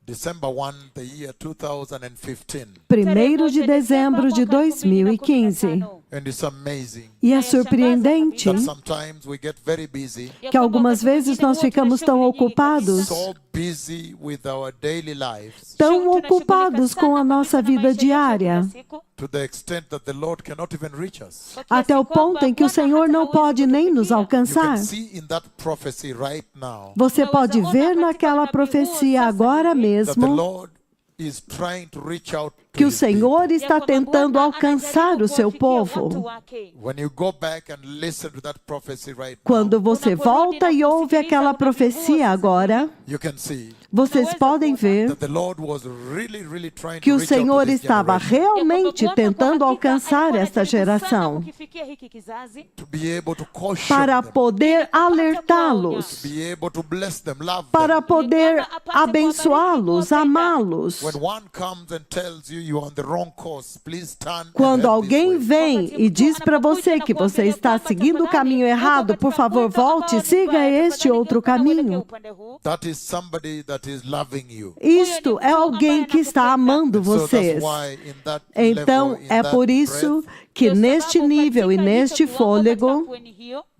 December 1, the year 2015. 1º de dezembro de 2015. And it's amazing E é surpreendente that sometimes we get very busy, que algumas vezes nós ficamos tão ocupados, so busy with our daily lives, tão ocupados com a nossa vida diária, to the extent that the Lord cannot even reach us. até o ponto em que o Senhor não pode nem nos You alcançar. can see in that prophecy right now Você pode ver naquela profecia agora that the mesmo Lord is trying to reach out to que o His people. Senhor está tentando alcançar o seu povo. When you go back and listen to that prophecy right now, Quando você volta e ouve aquela profecia agora, you can see vocês podem ver that the Lord was really trying que to o reach out Senhor to this estava generation, realmente tentando alcançar esta geração to be able to caution para them, poder alertá-los, to be able to bless them, love para them. poder abençoá-los, amá-los. When one comes and tells you you are on the wrong course, please turn and Quando head this alguém way. vem e diz para você que você está seguindo o caminho errado, por favor, volte e siga este outro caminho. That is somebody that is loving you. Isto é alguém que está amando So vocês. that's why in that Então, level, in é that por isso breath, que neste nível e neste fôlego,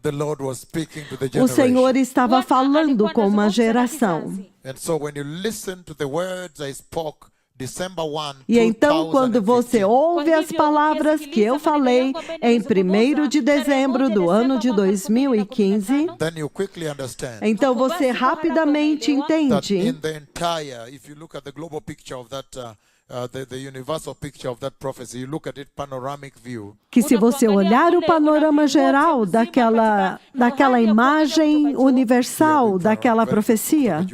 the Lord was speaking to the o Senhor generation. estava falando com uma geração. And so when you listen to the words I spoke December 1, E então, quando você 2015, ouve as palavras que eu falei em 1º de dezembro do ano de 2015, then you quickly understand então você rapidamente that entende in the entire, if you look at the global picture of that, the universal picture of that prophecy, you look at it panoramic view, que se você olhar o panorama geral daquela imagem universal daquela profecia,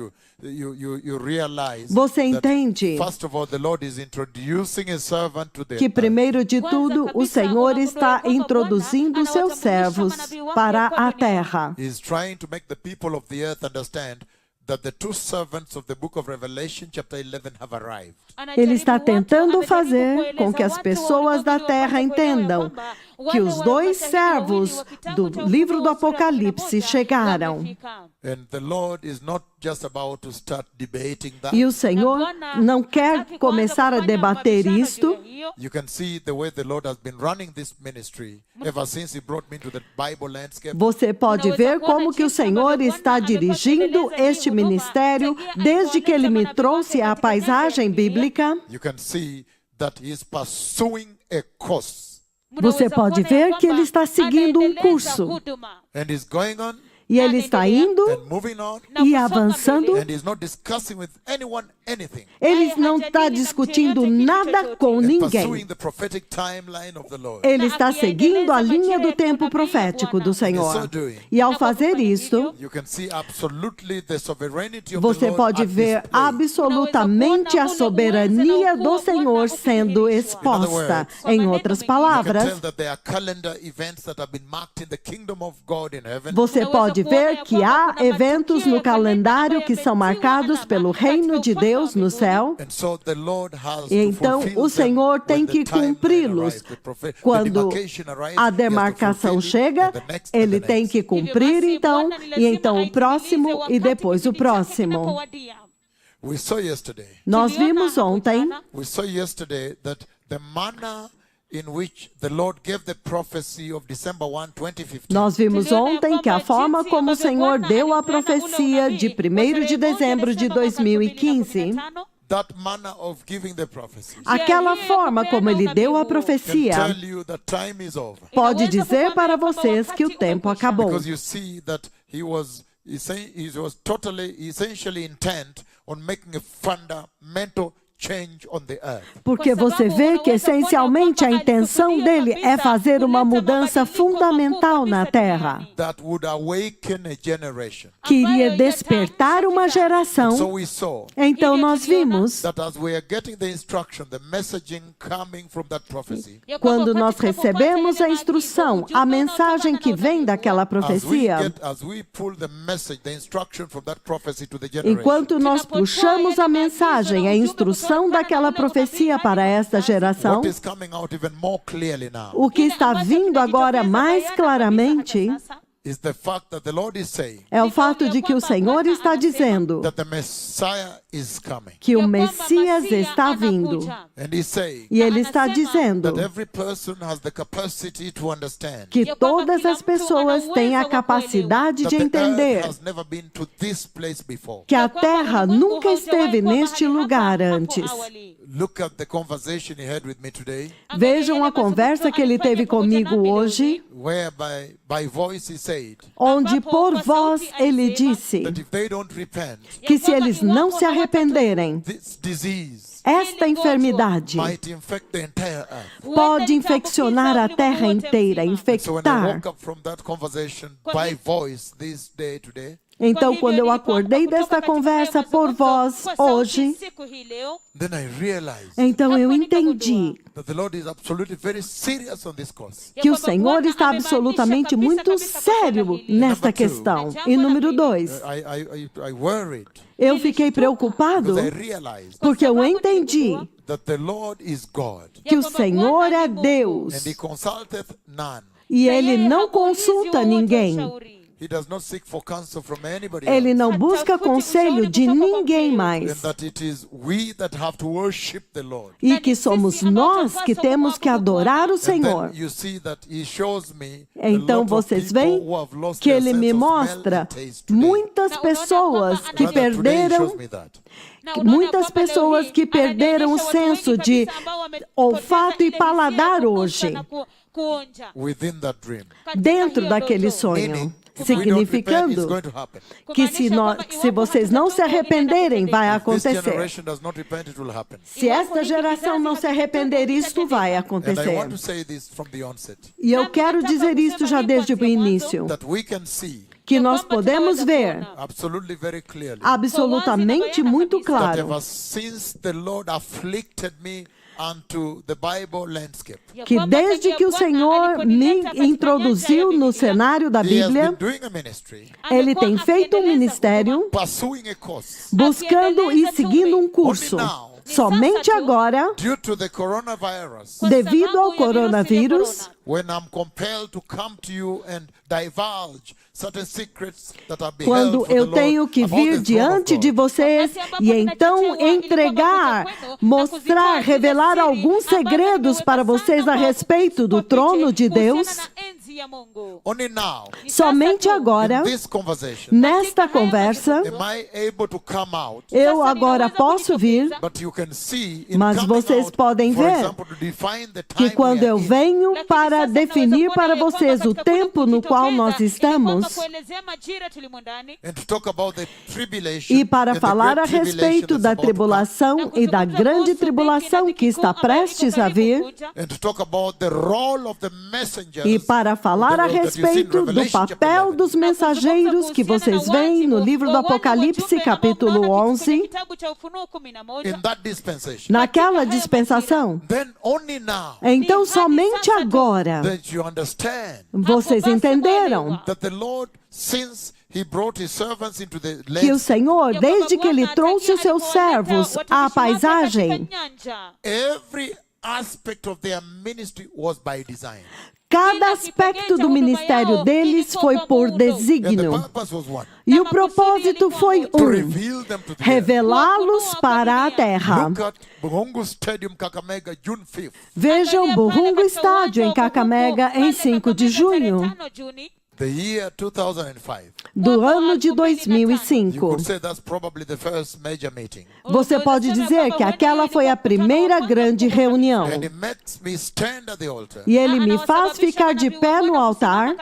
you realize você that, entende first of all, the Lord is introducing His servant to the que earth. primeiro de tudo o Senhor está introduzindo seus servos para a terra. He's trying to make the people of the earth understand that the two servants of the book of Revelation chapter 11 have arrived. Ele está tentando fazer com que as pessoas da terra entendam que os dois servos do livro do Apocalipse chegaram. And the Lord is not just about to start debating that. E o Senhor não quer começar a debater isto. You can see the way the Lord has been running this ministry ever since He brought me into the Bible landscape. Você pode ver como que o Senhor está dirigindo este ministério desde que Ele me trouxe à paisagem bíblica. You can see that He is pursuing a course. Você pode ver que Ele está seguindo um curso. And He's going on E Ele está indo and moving on. e avançando. And He's not discussing with anyone anything. Ele não está discutindo nada com And ninguém. pursuing the prophetic timeline of the Lord. Ele está seguindo a linha do tempo profético do Senhor. E ao fazer isto, You can see absolutely the sovereignty of the você Lord pode at ver display. absolutamente a soberania do Senhor sendo exposta. Em outras You can palavras, tell that there are calendar events that have been marked in the kingdom of God in heaven. você pode ver que há eventos no calendário que são marcados pelo reino de Deus no céu. And so the Lord has E então to fulfill o Senhor them tem when the que timeline cumpri-los. arrives, the Quando demarcation arrives, a he has to demarcação fulfill chega, and the next and ele the tem next. que cumprir então, e então o próximo e depois o próximo. We saw yesterday. Nós vimos ontem We saw yesterday that the manner in which the Lord gave the prophecy of December 1, 2015. Nós vimos ontem que a forma como o Senhor deu a profecia de 1º de dezembro de 2015, That manner of giving the prophecy aquela forma como ele deu a can profecia, tell you that time is over. pode dizer para vocês que o tempo acabou. Because you see that he was totally, essentially intent on making a fundamental change on the earth. Porque você vê que essencialmente a intenção dele é fazer uma mudança fundamental na Terra, That would awaken a generation. que iria despertar uma So geração. we saw Então nós vimos, that as we are getting the instruction, the messaging coming from that prophecy, quando nós recebemos a instrução, a mensagem que vem daquela profecia, as we pull the message, the instruction from that prophecy to the generation, enquanto nós puxamos a mensagem, a instrução daquela profecia para esta geração, what is coming out even more clearly now o que está vindo agora mais claramente is the fact that the Lord is saying é o fato de que o Senhor está dizendo that the Messiah is coming. que o Messias está vindo. And he's saying E ele está dizendo that every person has the capacity to understand que todas as pessoas têm a capacidade that de the entender earth has never been to this place before. que a Terra nunca esteve neste lugar antes. Look at the conversation he had with me today, Vejam a conversa que ele teve comigo hoje, whereby by voice he said onde por voz ele disse that if they don't repent, que se eles não se arrependerem, this disease esta enfermidade might infect the entire earth. pode infeccionar a Terra inteira, So when I infectar. woke up from that conversation by voice this day today, Então, quando eu acordei desta conversa por voz hoje, then I realized então eu entendi that the Lord is absolutely very serious on this cause. que o Senhor está absolutamente muito sério nesta questão. E número 2, I worried eu fiquei preocupado because I realized porque eu entendi that the Lord is God que o Senhor é and Deus He consulteth none. e Ele não consulta ninguém. He does not seek for counsel from anybody Ele else. não busca conselho de ninguém And mais. that it is we that have to worship the Lord. E que somos nós que temos que adorar o And Senhor. then you see that He shows me Então a lot of vocês people veem who have lost que their Ele sense me of smell mostra and taste today. muitas pessoas que Rather, today He perderam shows me that. muitas pessoas que perderam o senso de olfato e paladar hoje, Within that dream. dentro daquele sonho. Meaning, if we don't repent, it's Significando going to happen. que se vocês não se arrependerem, vai If this acontecer. generation does not repent, it will happen. Se esta geração não se arrepender, isto vai And I acontecer. want to say this from the onset, E eu quero dizer isto já desde o início, that we can see que nós podemos ver absolutely very clearly absolutamente muito that claro ever since the Lord afflicted me unto the Bible landscape, que desde que o Senhor me introduziu no cenário da He has been Bíblia, doing a ministry, Ele tem feito um ministério pursuing a course. buscando e seguindo um curso. Somente agora, Due to the coronavirus, devido ao coronavírus, when I'm compelled to come to you and divulge certain secrets that are beheld quando for the eu Lord tenho que about vir the throne diante of de God. vocês e então entregar, mostrar, revelar alguns segredos para vocês a respeito do trono de Deus, Only now, somente agora, in this conversation, nesta conversa, am I able to come out, eu agora posso vir, but you can see in mas coming vocês out, podem for ver example, to define the que time quando we eu are in, venho para definir para vocês o tempo no qual nós estamos and to talk about the tribulation, e para and the falar great a tribulation respeito that's da about to come, tribulação e da grande tribulação que está prestes a vir, and to talk about the role of the messengers, e para falar a that you see in respeito do Revelation chapter papel 11. dos mensageiros que vocês veem no livro do Apocalipse, capítulo 11, In that dispensation, naquela dispensação. then only now Então, somente agora, that you understand vocês entenderam that the Lord, since He brought His servants into the que o land, Senhor, desde que Ele trouxe os seus servos à paisagem, every aspect of their ministry was by design. cada aspecto do ministério deles foi por And the desígnio. purpose was one, E o propósito foi to um: reveal them to the earth. revelá-los para a terra. Look at Buhungu Stadium, Kakamega, June 5th. Vejam Burrungo Estádio, em Kakamega, em 5 de junho The year 2005. do ano de You 2005. could say that's probably the first major meeting. Você pode dizer que aquela foi a primeira grande reunião. And He makes me stand at the altar. E Ele me faz ficar de pé no altar,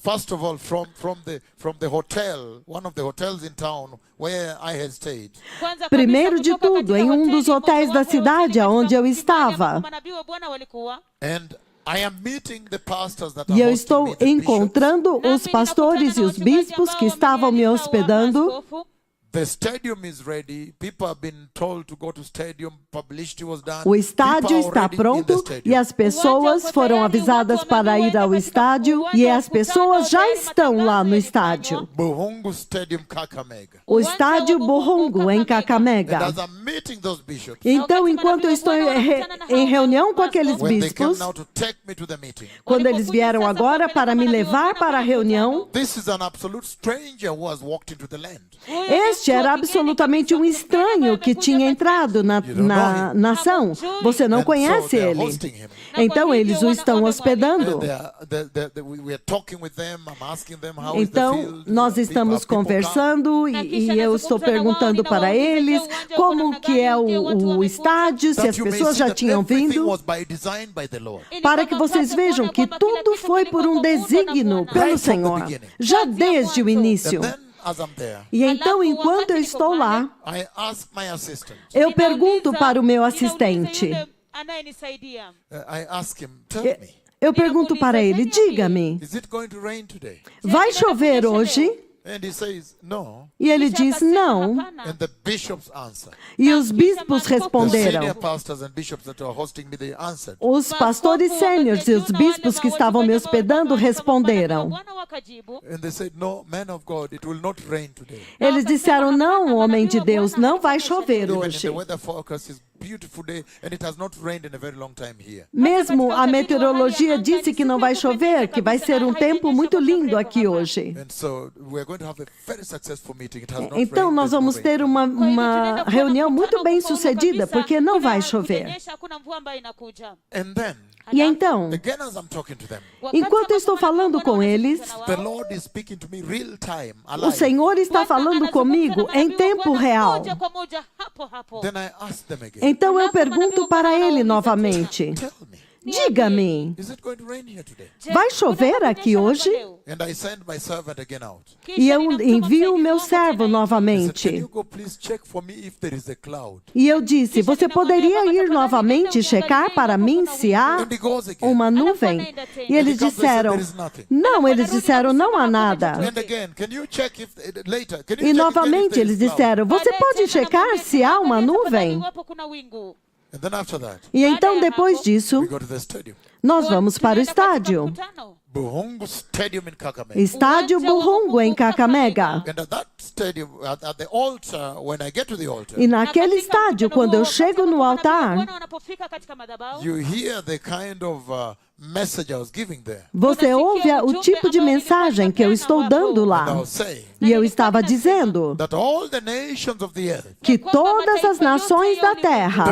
First of all, from the hotel, one of the hotels in town where I had stayed. primeiro de tudo, em um dos hotéis da cidade onde eu estava. And I am meeting the pastors that are E eu hosting estou me, the bishops, encontrando os pastores e os bispos que estavam me hospedando The stadium is ready. People have been told to go to stadium. Publicity was done. O estádio People are está already in the pronto stadium. e as pessoas foram avisadas para ir ao estádio e as pessoas já estão lá no estádio. Buhungu Stadium, Kakamega. O estádio Buhungu, em And Kakamega. as I'm meeting those bishops, Então, enquanto eu estou em reunião com aqueles when they came bispos, now to take me to the meeting, quando eles vieram agora para me levar para a reunião, this is an absolute stranger who has walked into the land. este era absolutamente um estranho que tinha entrado na nação. Você não And so conhece they are ele. hosting him. Então, eles o estão hospedando. We are talking with them. I'm asking them how is the Então, field. nós estamos conversando e eu estou perguntando para eles como que é o estádio, se as pessoas já tinham vindo, para que vocês vejam que tudo foi por um desígnio pelo Senhor, já desde o início. E então, enquanto eu estou lá, eu pergunto para o meu assistente, eu pergunto para ele, diga-me, vai chover hoje? E ele diz, não. E os bispos responderam. Os pastores sêniores e os bispos que estavam me hospedando responderam. Eles disseram, não, homem de Deus, não vai chover hoje. Mesmo a meteorologia disse que não vai chover, que vai ser um tempo muito lindo aqui hoje. Então nós vamos ter uma reunião muito bem sucedida, porque não vai chover. E então, enquanto eu estou falando com eles, o Senhor está falando comigo em tempo real. Então eu pergunto para ele novamente, diga-me, vai chover aqui hoje? E eu envio o meu servo novamente. E eu disse, você poderia ir novamente checar para mim se há uma nuvem? E eles disseram, não, não há nada. E novamente eles disseram, você pode checar se há uma nuvem? E então, depois disso, nós vamos para o estádio. Estádio Buhungu, em Kakamega. E naquele estádio, quando eu chego no altar, você ouve o tipo de mensagem que eu estou dando lá. E eu estava dizendo que todas as nações da terra,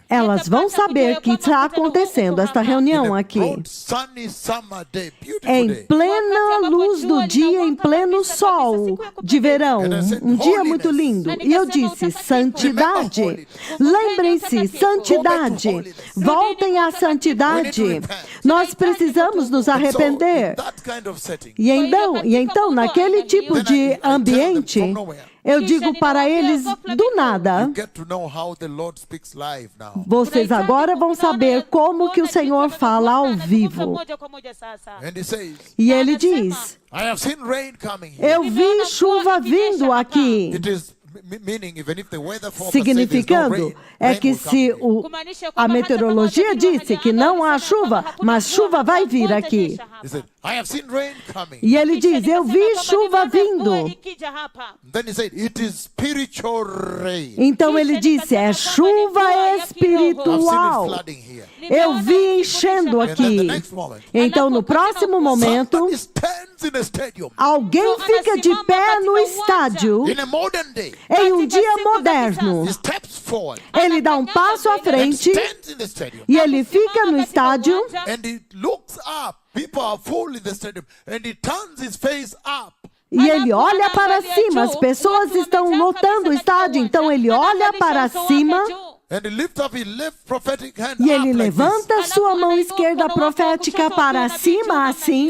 elas vão saber que está acontecendo esta reunião aqui. Em plena luz do dia, em pleno sol de verão, um dia muito lindo. E eu disse, santidade. Lembrem-se, santidade. Voltem à santidade. Nós precisamos nos arrepender. E então, naquele tipo de ambiente, eu digo para eles do nada, vocês agora vão saber como que o Senhor fala ao vivo. E ele diz, eu vi chuva vindo aqui. Significando é que se a meteorologia disse que não há chuva, mas chuva vai vir aqui. E ele diz, eu vi chuva vindo. Então ele disse, é chuva espiritual. Eu vi enchendo aqui. Então no próximo momento, alguém fica de pé no estádio. Em um dia moderno, ele dá um passo à frente e ele fica no estádio e ele olha para cima. As pessoas estão lotando o estádio, então ele olha para cima. E ele levanta sua mão esquerda profética para cima, assim.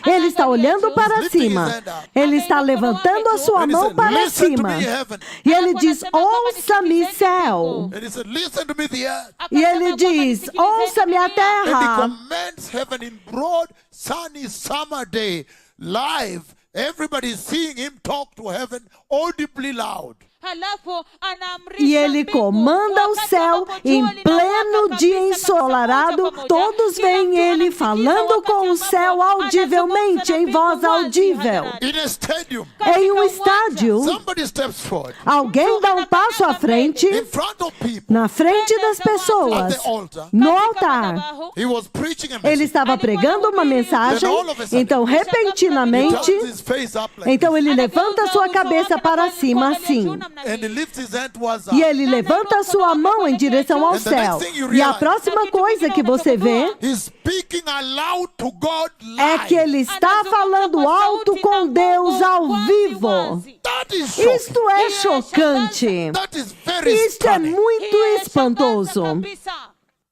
Ele está olhando para cima. Ele está levantando a sua mão para cima. E ele diz, ouça-me, céu. E ele diz, ouça-me, a terra. everybody is seeing him talk to heaven audibly loud. E ele comanda o céu em pleno dia ensolarado. Todos veem ele falando com o céu audivelmente, em voz audível. In a stadium, Em um estádio, somebody steps forward alguém dá um passo à frente, in front of people na frente das pessoas, at the altar. no altar. He was preaching a Ele message. estava pregando uma mensagem, então He repentinamente, turns his face up like então this, ele levanta sua cabeça para cima assim. and he lifts his hand towards E us. ele levanta a sua mão em direção ao céu. E a próxima coisa que você vê He's speaking aloud to God é live. que ele está falando alto com Deus ao vivo. That is shocking. Isto é chocante. That is very Isto é stunning. muito espantoso.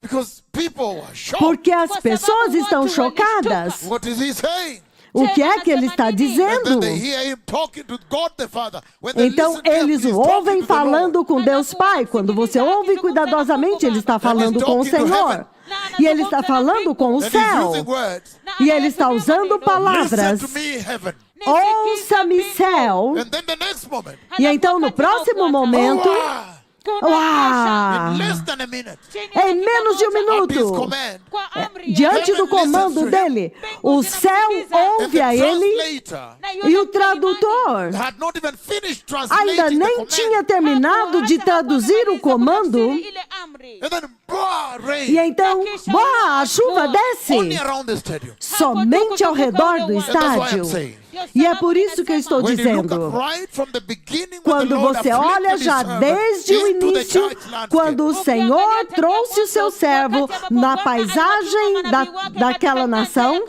Because people are shocked. Porque as pessoas estão chocadas. What is he saying? O que é que ele está And dizendo? then they hear him talking to God the Father. When they Então listen carefully, eles he's o talking ouvem to the Lord. falando com Deus Pai. Quando você ouve cuidadosamente, ele está falando com o Senhor. E ele está falando com o And he's céu. using words. E ele está usando palavras. Listen to me, heaven. Ouça-me, céu. And then the next moment. E então, no próximo momento, In less than a minute. em menos de um At his minuto, command. diante do comando dele, o céu And ouve the a ele translator e o tradutor had not even finished ainda translating the nem command. tinha terminado de traduzir o comando. And then, rain. E então, boa, a chuva desce Only around the stadium. somente ao redor do estádio. E é por isso que eu estou When you look dizendo. at right from the beginning when Quando the Lord você olha afflicted já his servant desde o into the início, church landscape. quando o Senhor trouxe o seu servo na paisagem daquela nação,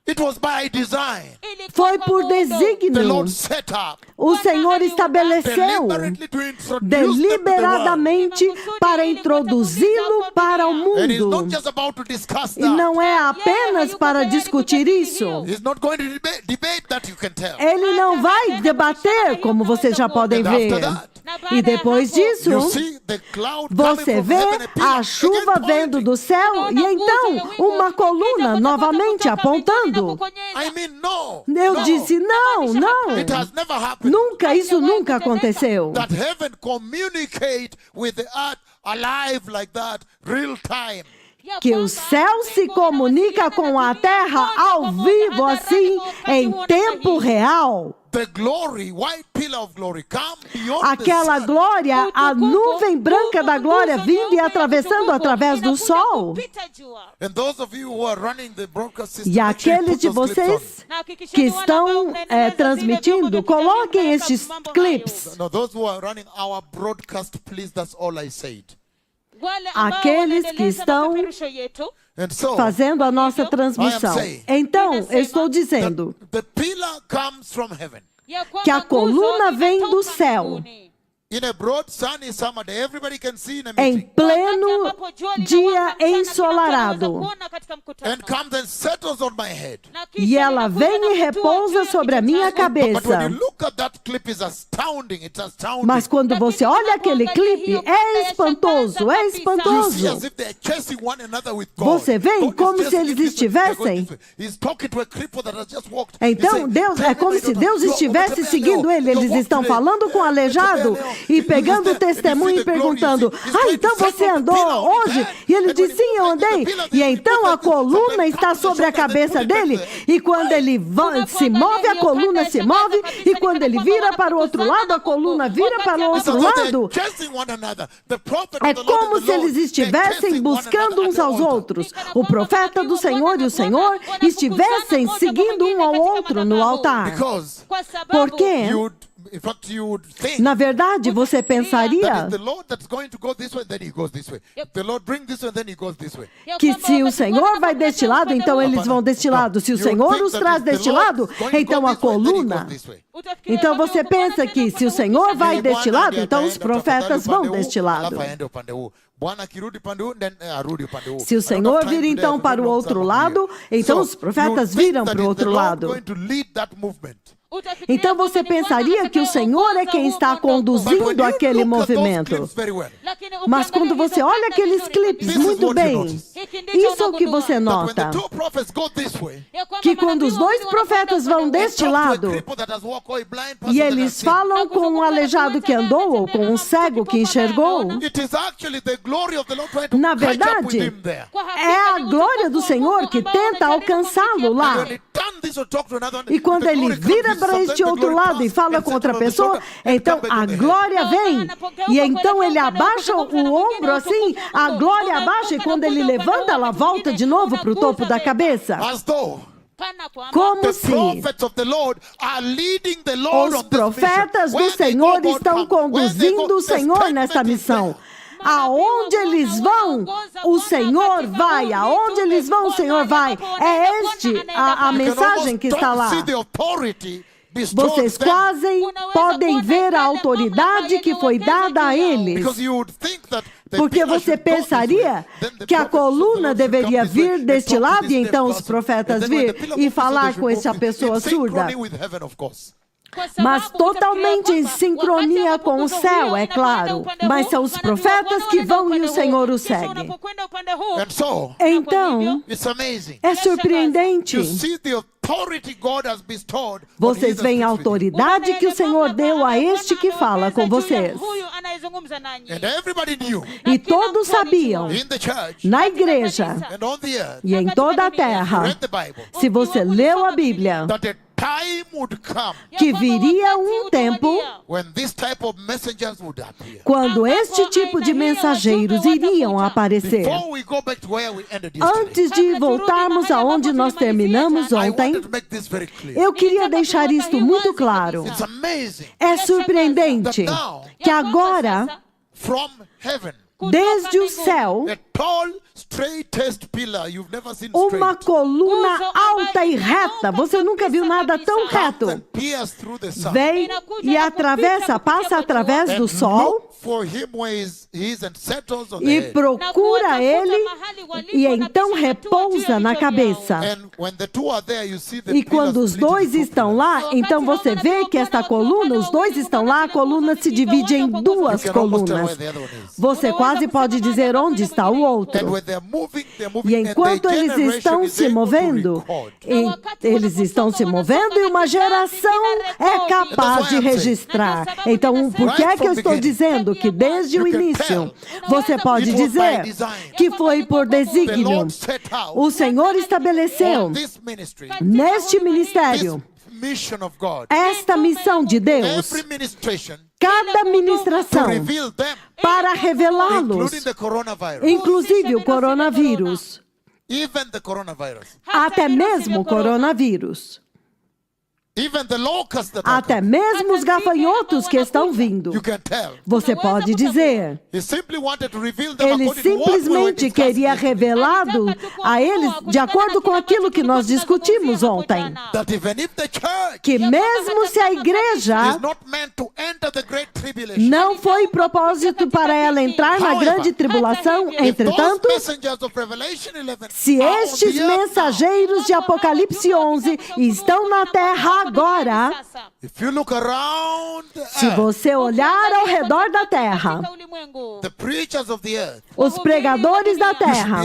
It was by design. foi por The desígnio. Lord set up O Senhor estabeleceu deliberately to introduce them to the world. deliberadamente para introduzi-lo para o And he's not mundo. just about to discuss E that. não é apenas para discutir isso. He's not going to debate that, you can tell. Ele não vai debater, como vocês já podem And ver. after that, E depois disso, you see the cloud coming você from vê heaven, a pillar, a chuva again vendo pointing. do céu e então uma coluna novamente apontando. I mean, no. Eu no. disse, não, não. It has never happened. Nunca, isso nunca aconteceu. That heaven communicate with the earth alive like that, real time. Que o céu se comunica com a terra ao vivo assim, em tempo real. The glory, white pillar of glory, come beyond Aquela the sun. glória, a nuvem branca da glória vindo e atravessando através do sol. And those of you who are running the broadcast system, E make sure you aqueles put de those clips vocês que estão transmitindo, coloquem estes clips. on. No, those who are running our broadcast, please, that's all I said. Aqueles que estão And so, fazendo a nossa transmissão. Então, eu estou dizendo the pillar comes from heaven. que a coluna vem do céu. In a broad sunny summer day, everybody can see in a Em meeting. pleno dia ensolarado. And comes and settles on my head. E ela vem e repousa sobre a minha But when cabeça. you look at that clip, it's astounding. It's astounding. Mas quando você olha aquele clipe, é espantoso, é You see espantoso. as if they're chasing one another with God. Você vê God is como just se eles this way, they're going estivessem. this way. He's talking to a cripple that has just walked. He's Então, saying, Deus, é como se Deus estivesse seguindo ele. Eles estão falando com o aleijado e pegando o testemunho e perguntando: ah, então você andou hoje? E ele diz: sim, eu andei. E então a coluna está sobre a cabeça dele. E quando ele se move, a coluna se move. E quando ele vira para o outro lado, a coluna vira para o outro lado. É como se eles estivessem buscando uns aos outros. O profeta do Senhor e o Senhor estivessem seguindo um ao outro no altar. Por quê? Na verdade, você pensaria que se o Senhor vai deste lado, então eles vão deste lado. Se o Senhor os traz deste lado, então a coluna. Então você pensa que se o Senhor vai deste lado, então os profetas vão deste lado. Se o Senhor vir então para o outro lado, então os profetas viram para o outro lado. Então você pensaria que o Senhor é quem está conduzindo aquele movimento. Mas quando você olha aqueles clipes muito bem, isso é o que você nota. Que quando os dois profetas vão deste lado e eles falam com um aleijado que andou ou com um cego que enxergou, na verdade, é a glória do Senhor que tenta alcançá-lo lá. E quando ele vira para este outro lado e fala com outra pessoa, então a glória vem. E então ele abaixa o ombro assim, a glória abaixa, e quando ele levanta, ela volta de novo para o topo da cabeça. Como se os profetas do Senhor estão conduzindo o Senhor nessa missão. Aonde eles vão, o Senhor vai. Aonde eles vão, o Senhor vai. É a mensagem que está lá. Vocês quase podem ver a autoridade que foi dada a eles. Porque você pensaria que a coluna deveria vir deste lado e então os profetas vir e falar com essa pessoa surda. Mas totalmente em sincronia com o céu, é claro. Mas são os profetas que vão e o Senhor os segue. Então, é surpreendente. Vocês veem a autoridade que o Senhor deu a este que fala com vocês. E todos sabiam, na igreja e em toda a terra, se você leu a Bíblia, que viria um tempo quando este tipo de mensageiros iriam aparecer. Antes de voltarmos aonde nós terminamos ontem, eu queria deixar isto muito claro. É surpreendente que agora, desde o céu, uma coluna alta e reta, você nunca viu nada tão reto, vem e passa através do sol e procura ele e então repousa na cabeça. E quando os dois estão lá, então você vê que esta coluna, os dois estão lá, a coluna se divide em duas colunas. Você quase pode dizer onde está o outro. E enquanto eles estão se movendo, e uma geração é capaz de registrar. Então, por que é que eu estou dizendo que desde o início, você pode dizer que foi por desígnio? O Senhor estabeleceu neste ministério esta missão de Deus, cada ministração, para revelá-los, inclusive o coronavírus, até mesmo o coronavírus. Até mesmo os gafanhotos que estão vindo. Você pode dizer. Ele simplesmente queria revelado a eles, de acordo com aquilo que nós discutimos ontem, que mesmo se a igreja não foi propósito para ela entrar na grande tribulação, entretanto, se estes mensageiros de Apocalipse 11 estão na terra agora, se você olhar ao redor da terra, os pregadores da terra,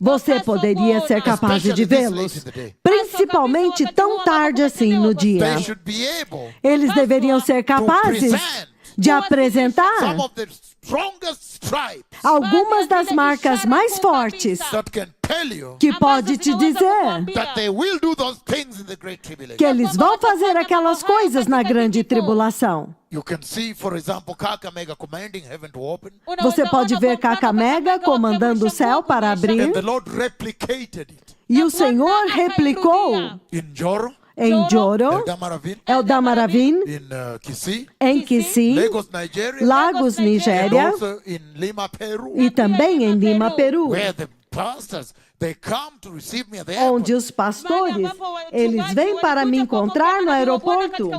você poderia ser capaz de vê-los, principalmente tão tarde assim no dia. Eles deveriam ser capazes de apresentar algumas das marcas mais fortes que pode te dizer que eles vão fazer aquelas coisas na grande tribulação. Você pode ver Kakamega comandando o céu para abrir, e o Senhor replicou em Joro, Eldamaravine, em Kisii, Lagos, Nigéria, e também em Lima, Peru, onde os pastores, eles vêm para me encontrar no aeroporto.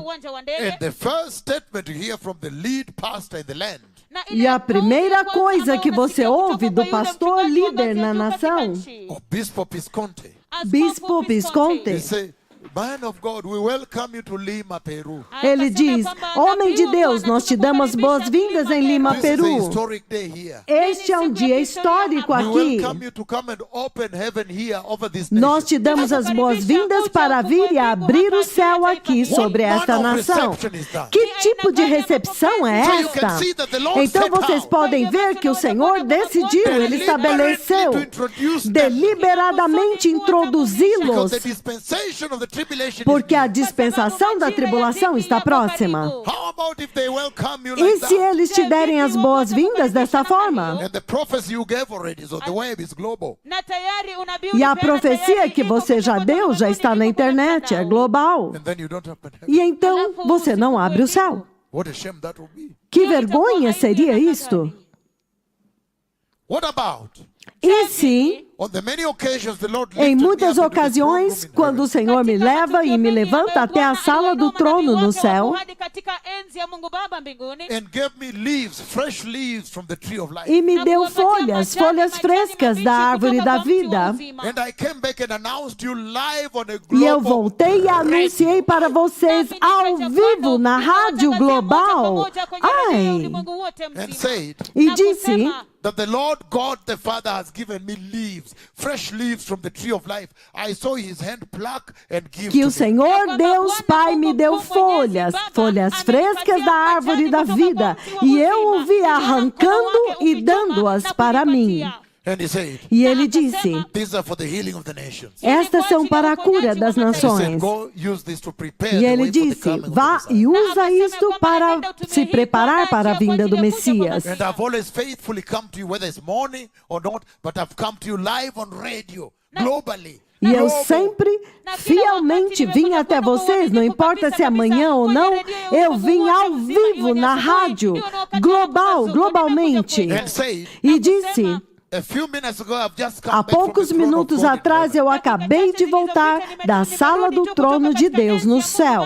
E a primeira coisa que você ouve do pastor líder na nação, Bispo Visconti, Man of God, we welcome you to Lima, Peru. Ele diz: homem de Deus, nós te damos boas-vindas em Lima, This is a Peru. historic day here. Este é um dia histórico We aqui. welcome you to come and open heaven here over this Nós nation. te damos as boas-vindas para vir e abrir o céu aqui sobre esta nação. Que tipo de recepção é esta? Então vocês podem ver que o Senhor decidiu, Ele estabeleceu, deliberadamente introduzi-los, Because the dispensation of the tribulation porque is a near. dispensação da tribulação está próxima. How about if they welcome you E like se that? eles te derem as boas-vindas dessa forma? And the prophecy you gave already, so the web is global. E a profecia que você já deu já está na internet, é global. And then you don't open heaven. E então você não abre o céu. What a shame that will be. Que vergonha seria isto? What about E se, on the many occasions the Lord em lifted me muitas up into the throne room ocasiões, in quando o heaven, Senhor me leva e me levanta até a sala do trono no céu and gave me leaves, fresh leaves from the tree of life. e me deu folhas, folhas frescas da árvore da vida, And I came back and announced you live on a e eu global voltei e anunciei para vocês ao vivo na rádio global. Ai! and said E disse that the Lord God the Father has given me leaves, fresh leaves from the tree of life. I saw his hand pluck and give que to o me. Senhor Deus Pai me deu folhas, folhas frescas da árvore da vida, e eu o vi arrancando e dando-as para mim. And he said, E ele disse: these are for the healing of the nations. estas são para a cura das He said, nações. go use this to prepare E the ele way for the disse: coming of the vá Messiah. e usa isto para se preparar para a vinda do Messias. And I've always faithfully come to you, whether it's morning or not, but I've come to you live on radio, globally. E eu Global. sempre, fielmente vim até vocês, não importa se é amanhã ou não, eu vim ao vivo na rádio, globalmente. And said, E disse: a few minutes ago, I've just come há back from poucos the throne of minutos God in atrás heaven. eu acabei de voltar da sala do trono de Deus no céu.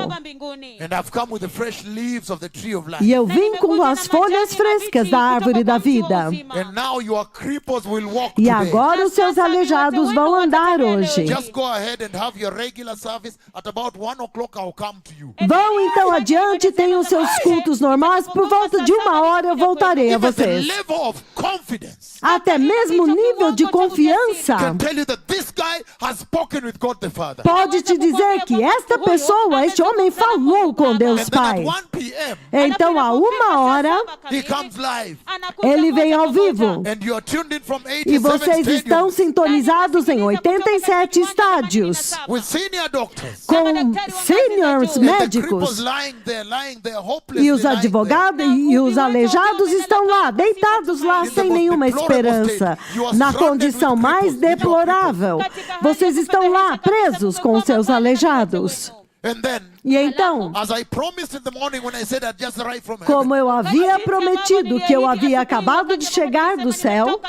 And I've come with the fresh leaves of the tree of life. E eu vim com as folhas frescas da árvore da vida. And now your cripples will walk E today. agora os seus aleijados vão andar hoje. Just go ahead and have your regular service. At about 1 o'clock, I'll come to you. Vão então adiante, tenham seus cultos normais. Por volta de 1 hora eu voltarei a Even the vocês. level of confidence Até mesmo o nível de confiança can tell you that this guy has spoken with God the Father. pode te dizer que esta pessoa, este homem falou com Deus And then Pai. at 1 p.m., Então a 1 hora he comes live. ele vem ao vivo. And you are tuned in from E 87 vocês estão stadiums sintonizados em 87 estádios, with senior doctors. com seniors And the cripples médicos. lying there, hopelessly E os lying advogados e os aleijados estão lá, deitados lá, sem nenhuma esperança, na condição mais deplorável. Vocês estão lá, presos com os seus aleijados. there. And then, E então, as I promised in the morning when I said I'd just arrived from heaven, como eu havia prometido que eu havia acabado de chegar do céu,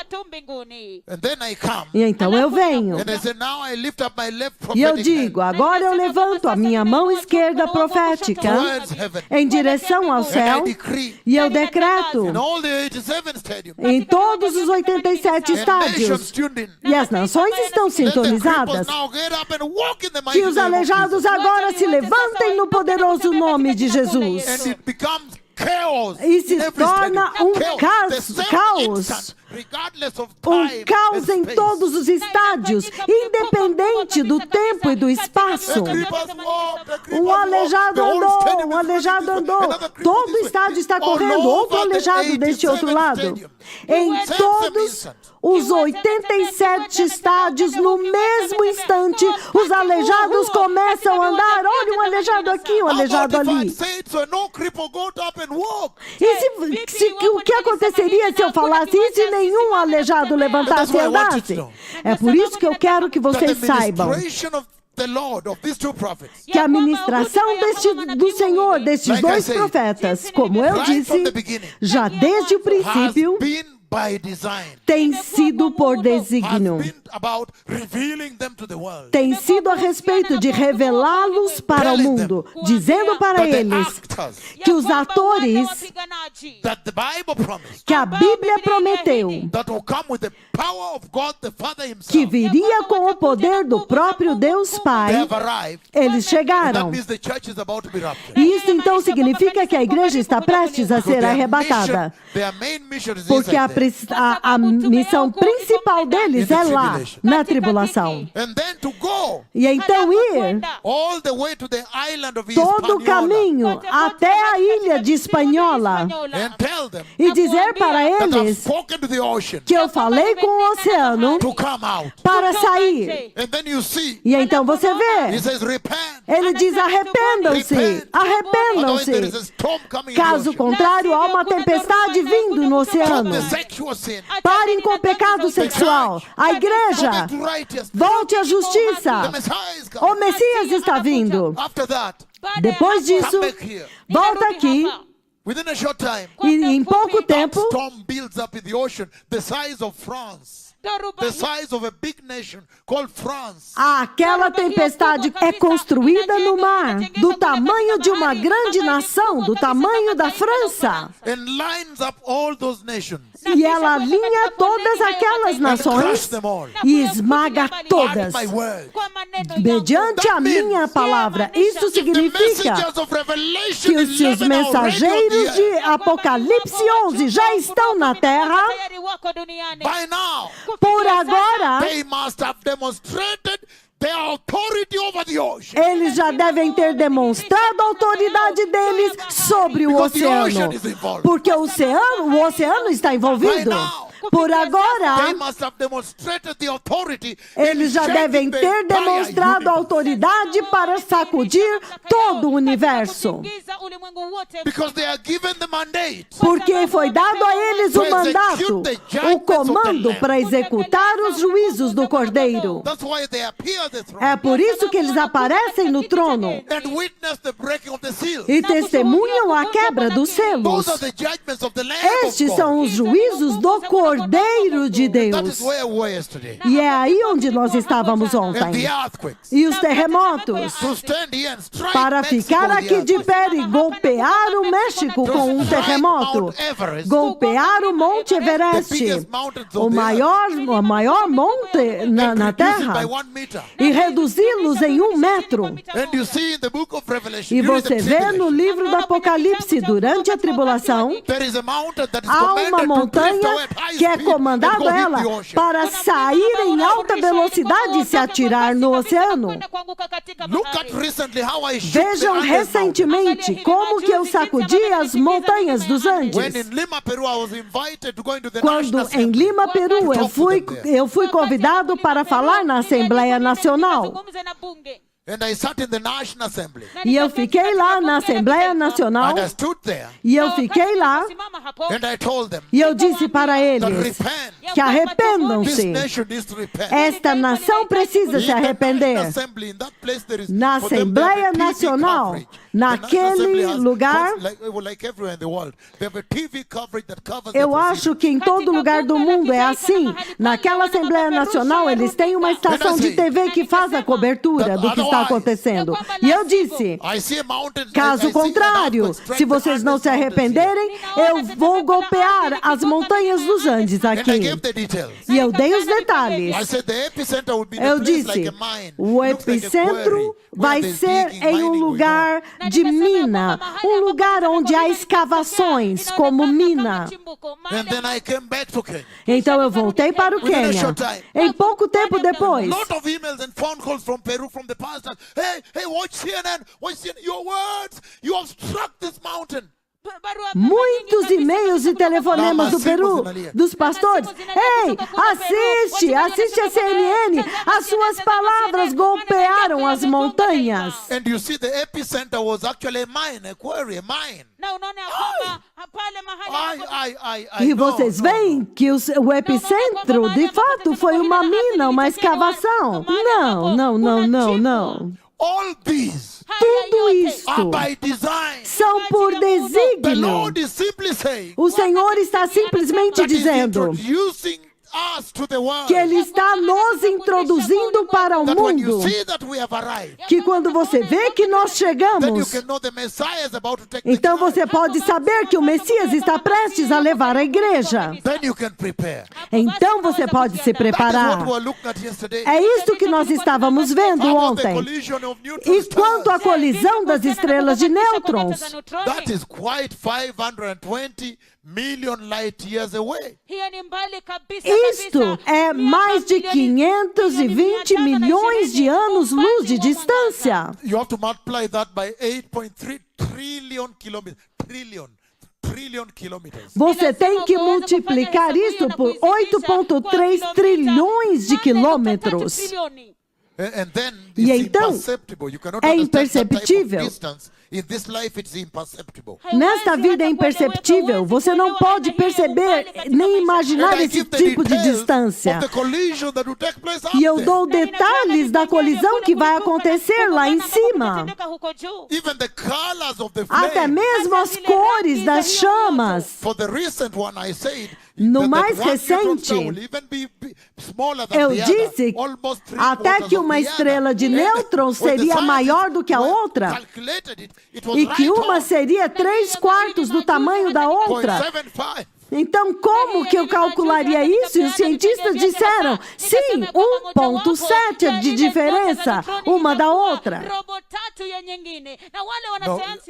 and then I come, e então eu venho. and I said, now I lift up my left E eu prophetic digo, agora eu levanto a minha mão esquerda profética towards heaven, em direção ao and I céu, decree e eu decreto in all the 87 stadiums, em todos os 87 and nations estádios, tuned in, e as nações estão let the cripples sintonizadas, now get up and walk in the mighty que os name of aleijados Jesus. agora se levantem no poderoso nome de And Jesus. it becomes chaos E se in every torna stadium. um Chaos. The same caos. instant, regardless of time Caos and em space. todos os estádios, independente do tempo e do espaço. The cripples walk, the cripples Um walk. aleijado The whole andou, stadium um is aleijado running this way. andou. Another cripple Todo this o way. estádio está All correndo, outro over the aleijado deste outro 87 lado. stadium. Em todos os 87 estádios, no mesmo instante, os aleijados começam a andar. Olha, um aleijado aqui, um How aleijado about if I ali. said so no cripple got up and walk? E o que aconteceria se eu falasse isso e nenhum aleijado levantasse e andasse? É por isso que eu quero que That vocês the saibam ministration of the Lord of these two prophets, que a ministração do Senhor, destes dois profetas, como eu disse, já desde o has princípio, been by design, tem sido por has desígnio. been about revealing them to the world. Tem sido a respeito de revelá-los para o mundo, dizendo para But the eles actors que os atores that the Bible promised que a Bíblia prometeu that will come with the power of God the Father que himself. viria com o poder do próprio Deus They Pai, have arrived. eles That chegaram. means the church is about to be raptured. E isso então significa que a igreja está prestes a ser arrebatada. Their main mission is Porque a inside there. missão principal deles é lá, na tribulação. And then to go E então ir all the way to the island of todo o Hispaniola caminho até a ilha de Espanhola and tell them e dizer para that I've eles spoken to the ocean que eu falei com o oceano to come out. para sair. And then you see, E então você he vê, says, repent. ele diz: arrependam-se, Otherwise there is a arrependam-se. storm coming in the Caso ocean. contrário, há uma tempestade vindo no Stop oceano. the sexual sin. Parem com o pecado sexual. A igreja, Go back to righteousness. volte à justiça. The Messiah is coming. O Messias está vindo. After that, Depois disso, come back here. volta aqui Within a short time, e em pouco that tempo storm builds up in the ocean the size of France. The size of a big nation called France. aquela tempestade é construída no mar, do tamanho de uma grande nação, do tamanho da França. And lines up all those nations. E ela alinha todas aquelas And crush nações them all. e esmaga todas, By my word. mediante a minha palavra. Isso If the significa messengers of Revelation que se os 11 are already on mensageiros the de earth, Apocalipse 11 já estão na terra, by now, por agora, they must have demonstrated their authority over the ocean. eles já devem ter demonstrado a autoridade deles sobre o Because the ocean oceano. is involved. Porque o oceano está envolvido. Por They agora, must have demonstrated the authority eles já in devem shaking the ter entire demonstrado a universe. autoridade para sacudir todo o universo. Because they are given the mandate. Porque foi dado a eles o mandato, o comando para executar os juízos do Cordeiro. That's why they appear at the throne É por isso que eles aparecem no trono and witness the breaking of the seal. e testemunham a quebra dos selos. Those are the judgments of the Lamb of Estes God. são os juízos do Cordeiro de That is Deus. where we were yesterday. E é aí onde nós estávamos And the ontem. earthquakes. E os terremotos. To stand here and strike Para Mexico ficar with the aqui de earthquake. pé e golpear o México com um terremoto. Golpear o Monte Everest, o maior monte na Terra, By 1 meter. e reduzi-los em 1 metro. And you see in the book of Revelation, E during você the vê no tribulation, livro do Apocalipse, durante a tribulação, there is a mountain that is há commanded uma to drift montanha away at high que é speed and comandada go hit ela the ocean. para sair em alta velocidade e se atirar no oceano. Look at recently how I shook the Vejam Andes recentemente como que eu sacudi as montanhas dos mountain. When Andes. in Lima, Peru, I was invited to go into the Quando National em Assembly. Lima, Peru, eu fui convidado para falar na Assembleia Nacional. And I sat in the National Assembly. E eu fiquei lá na Assembleia Nacional. And I stood there E eu fiquei lá and I told them e eu disse para that eles repent. que This arrependam-se. nation needs to repent. Esta nação precisa se In the National arrepender. Assembly, in that place there is- Na for them, they Assembleia have a TV Nacional, coverage. The National naquele Assembly has- lugar, like everywhere in the world, they have a TV coverage that covers the eu proceedings. acho que em todo lugar do mundo é assim. Naquela Assembleia Nacional, eles têm uma estação de TV que faz a cobertura do que está acontecendo. E eu disse, I see a mountain, I caso see an contrário, earthquake strike se the vocês não Andes se mountains here. arrependerem, eu vou golpear as montanhas dos Andes And I aqui. gave the details. E eu dei os detalhes. I said the epicenter would be in a Eu place disse, like a mine. o Looks like a epicentro quarry, vai where there's ser digging, em um mining going on. lugar de mina, um lugar onde há escavações como mina. And then I came back to Kenya. Então eu voltei para o Quênia. Em pouco tempo depois, Lot of emails and phone calls from Peru from the pastors. Hey, watch CNN, watch CNN. Your words, you have struck this mountain. muitos e-mails e telefonemas do Peru, dos pastores. Ei, assiste a CNN. As suas palavras golpearam as montanhas. And you see the epicenter was actually a mine, a quarry, a mine. E vocês veem que o epicentro, de fato, foi uma mina, uma escavação. Não. All these Tudo are isto by design. são por The desígnio. Lord is simply saying O Senhor está simplesmente that He's dizendo introducing us to the world. que Ele está nos introduzindo para o That when you mundo. see that we have arrived, Que quando você vê que nós then you chegamos, can know the Messiah is about to take the então church. você pode saber que o Messias está prestes a levar a igreja. Then you can prepare. Então você pode se That is preparar. what we're looking at yesterday. É isto que nós estávamos vendo About the ontem. collision of E neutron quanto à stars. colisão das estrelas de nêutrons, That is quite 520 million light years away. isto é mais de 520 milhões de anos-luz de distância. You have to multiply that by 8.3 trillion kilometers. Trillion kilometers. Você tem que multiplicar isso por 8,3 trilhões de quilômetros. And then E it's então, imperceptible. You cannot é understand that type of imperceptível. distance. In this life, it's imperceptible. Nesta vida é imperceptível. Você não pode perceber nem imaginar And I esse give the tipo de details distância. of the collision that will take place up E eu there. dou detalhes da colisão que vai acontecer lá em cima. Even the colors of the Até flame. mesmo as cores das chamas. For the recent one, I said No that mais one neutron star recente, will even be smaller than eu the disse other, almost three até quarters que of uma the estrela other. de And nêutrons when the seria scientists maior do que a outra calculated it was e que right uma on seria 3/4 do tamanho da outra. 0.75. Então, como que eu calcularia isso? E os cientistas disseram, sim, 1,7 de diferença uma da outra.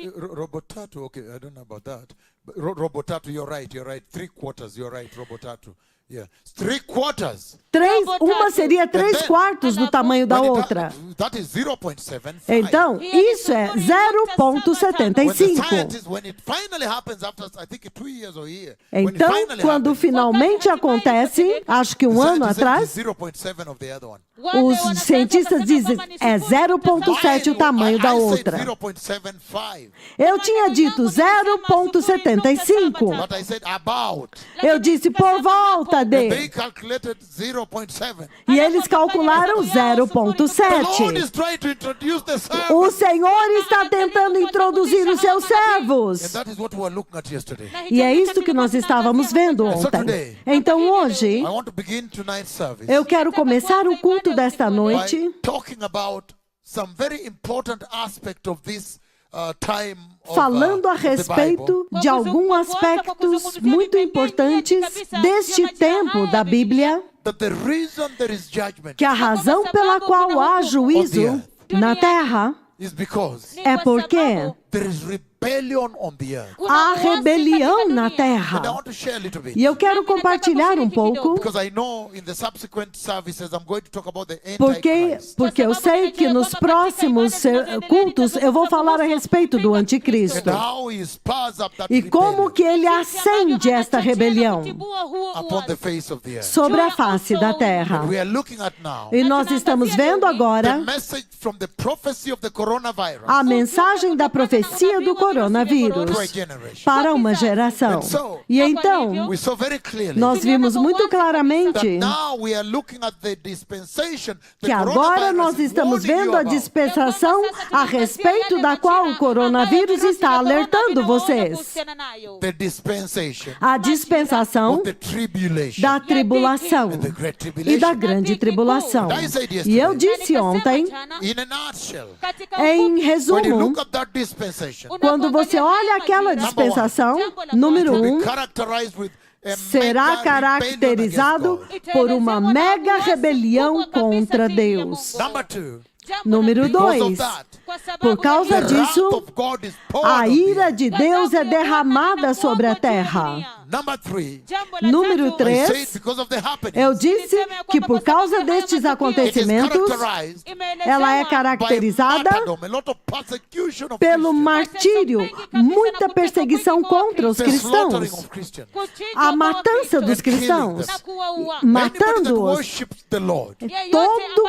No, Robotatu, okay, I don't know about that. But Robotatu, you're right. 3/4, you're right, Robotatu. Yeah, 3/4. Uma seria 3/4 do tamanho da outra. That is 0.75. Então, isso é When the 0,75. scientists, when it finally happens after, I think 2 years or a year, when it Então, finally quando happens, finalmente acontece, acho que um ano scientists said atrás, it's 0.7 of the other one. os cientistas dizem é 0,7 o tamanho da I said outra. 0.75, Eu tinha dito 0,75. but I said about. Eu disse por volta And they de. calculated 0.7. E eles calcularam The Lord 0,7. is trying to introduce the O servant. Senhor está tentando introduzir os seus And servos. that is what we were looking at yesterday. E é isso que nós estávamos vendo ontem. Então hoje, I want to begin tonight's service eu quero começar o culto desta by noite talking about some very important aspect of this time of, falando a of the respeito Bible. de alguns aspectos muito importantes deste tempo da Bíblia, That the reason there is judgment que a razão pela qual há juízo na terra is because é porque there is rebellion on the earth. há rebelião na And I terra. want to share a little bit. E eu quero compartilhar um pouco, Because I know in the subsequent services I'm going to talk about the porque Antichrist. eu sei que nos próximos cultos eu vou falar a respeito do anticristo. And how he spurs up that E como rebellion que ele acende esta rebelião upon the face of the earth. sobre a face da terra. We are looking at now E nós estamos vendo the agora message from the prophecy of the coronavirus a mensagem da profecia do to a coronavírus generation. para uma geração. E então, We saw very clearly nós vimos muito that claramente now we are looking at the dispensation the que agora coronavirus nós is estamos warning you vendo a about. dispensação a respeito da qual o coronavírus está alertando vocês. The dispensation A dispensação of the tribulation da tribulação and the great e tribulation. da grande tribulação. E eu disse ontem, In a nutshell, em when you resumo, look at that dispensation, quando você olha aquela dispensação, número to be 1, characterized with a será mega caracterizado rebellion against por uma mega rebelião contra Deus. God. Number 2, Número because 2, of that, por causa the wrath disso, of God is poured a on the ira earth. de Deus é derramada sobre a terra. Number 3, Número I said 3, because of the happenings, eu disse que por causa destes it is acontecimentos, characterized ela é by caracterizada martyrdom, a lot of persecution of pelo Christians, martírio, muita perseguição contra os the slaughtering cristãos, of Christians. a matança dos cristãos, Anybody that matando-os. worships the Lord,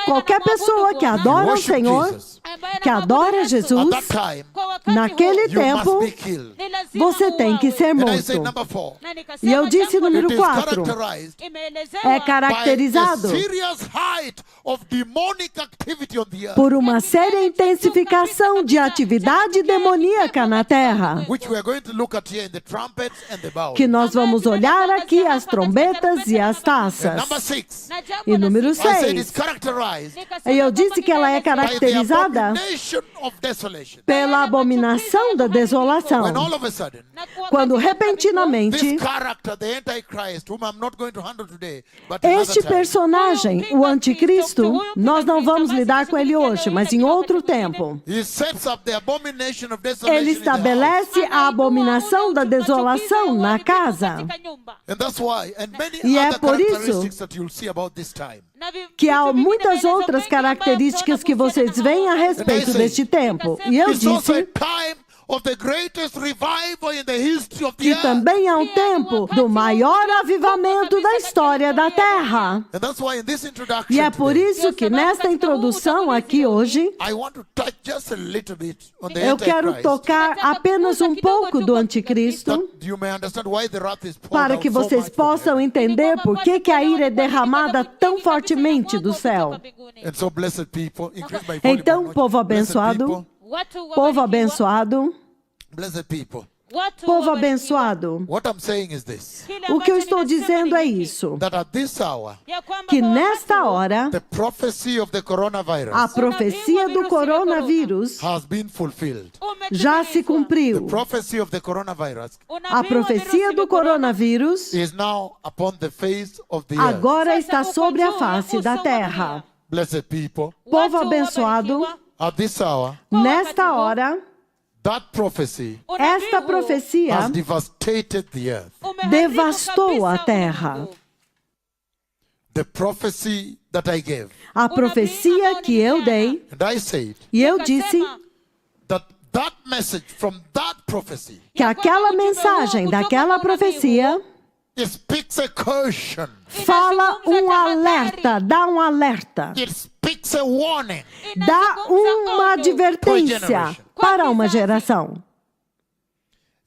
Qualquer pessoa que adora o worship Senhor, Jesus, que adora at Jesus, that time, naquele you must tempo, be killed. você tem que ser And I say morto. number 4, E eu disse número It is 4. characterized É by caracterizado a serious height of demonic activity on the earth, por uma séria intensificação de atividade demoníaca na terra, which we are going to look at here in the trumpets and the bowls. que nós vamos olhar aqui as trombetas e as And taças. number 6, E número I said it's 6. characterized E eu disse que ela é by the caracterizada abomination of desolation. pela abominação da desolação. When all of a sudden, Quando repentinamente this character, the Antichrist, whom I'm not going to handle today, but another este time, personagem, o anticristo, nós não vamos lidar com ele hoje, mas em outro tempo. he sets up the abomination of desolation Ele in the house. estabelece a abominação da desolação na casa, And that's why, and many E é other por isso characteristics that you'll see about this time. que há muitas outras características que vocês veem a respeito deste tempo. E eu It's also a disse time of the greatest revival in the history of the que earth. também é um tempo do maior avivamento da história da Terra. And that's why in this introduction E é por today, isso que nesta introdução aqui hoje, I want to touch just a little bit on the eu quero Antichrist, tocar apenas um pouco do anticristo, that you may understand why the wrath is poured para out que so vocês much from possam heaven. entender por que a ira é derramada tão fortemente do céu. And so, blessed people, increase my volume Então, a notch. povo Blessed abençoado, people, povo abençoado, blessed people. povo abençoado, What I'm saying is this, o que eu estou dizendo é isso, that at this hour, que nesta hora, the prophecy of the coronavirus a profecia do coronavírus has been fulfilled. já se The cumpriu. prophecy of the coronavirus A profecia do coronavírus is now upon the face of the earth. agora está sobre a face da terra. Blessed people, Povo abençoado, at this hour, nesta hora, that prophecy esta profecia has devastated the earth. devastou a terra. The prophecy that I gave. A profecia que eu dei, And I said e eu disse that that message from that prophecy, que aquela mensagem daquela profecia it speaks a caution. fala um alerta, dá um alerta, It speaks a warning. dá uma advertência para uma geração.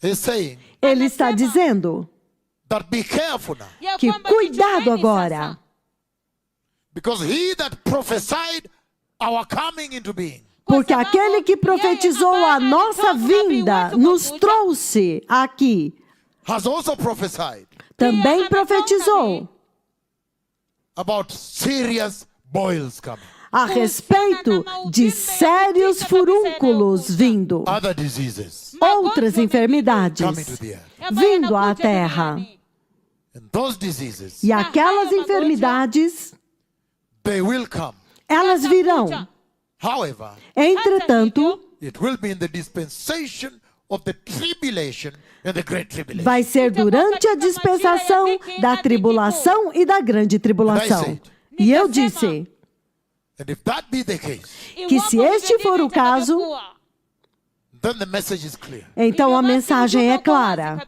He's saying Ele está dizendo that be careful now, que cuidado agora, because he that prophesied our coming into being porque aquele que profetizou a nossa vinda nos trouxe aqui, has also prophesied também profetizou about serious boils coming, a respeito de sérios furúnculos vindo, other diseases outras coming enfermidades to the earth. vindo à terra. And those diseases, E aquelas enfermidades, they will come. elas virão. However, Entretanto, it will be in the dispensation of the tribulation and the great tribulation. vai ser durante a dispensação da tribulação e da grande tribulação. E eu disse And if that be the case, que se este for o caso, then the message is clear. então a mensagem é clara.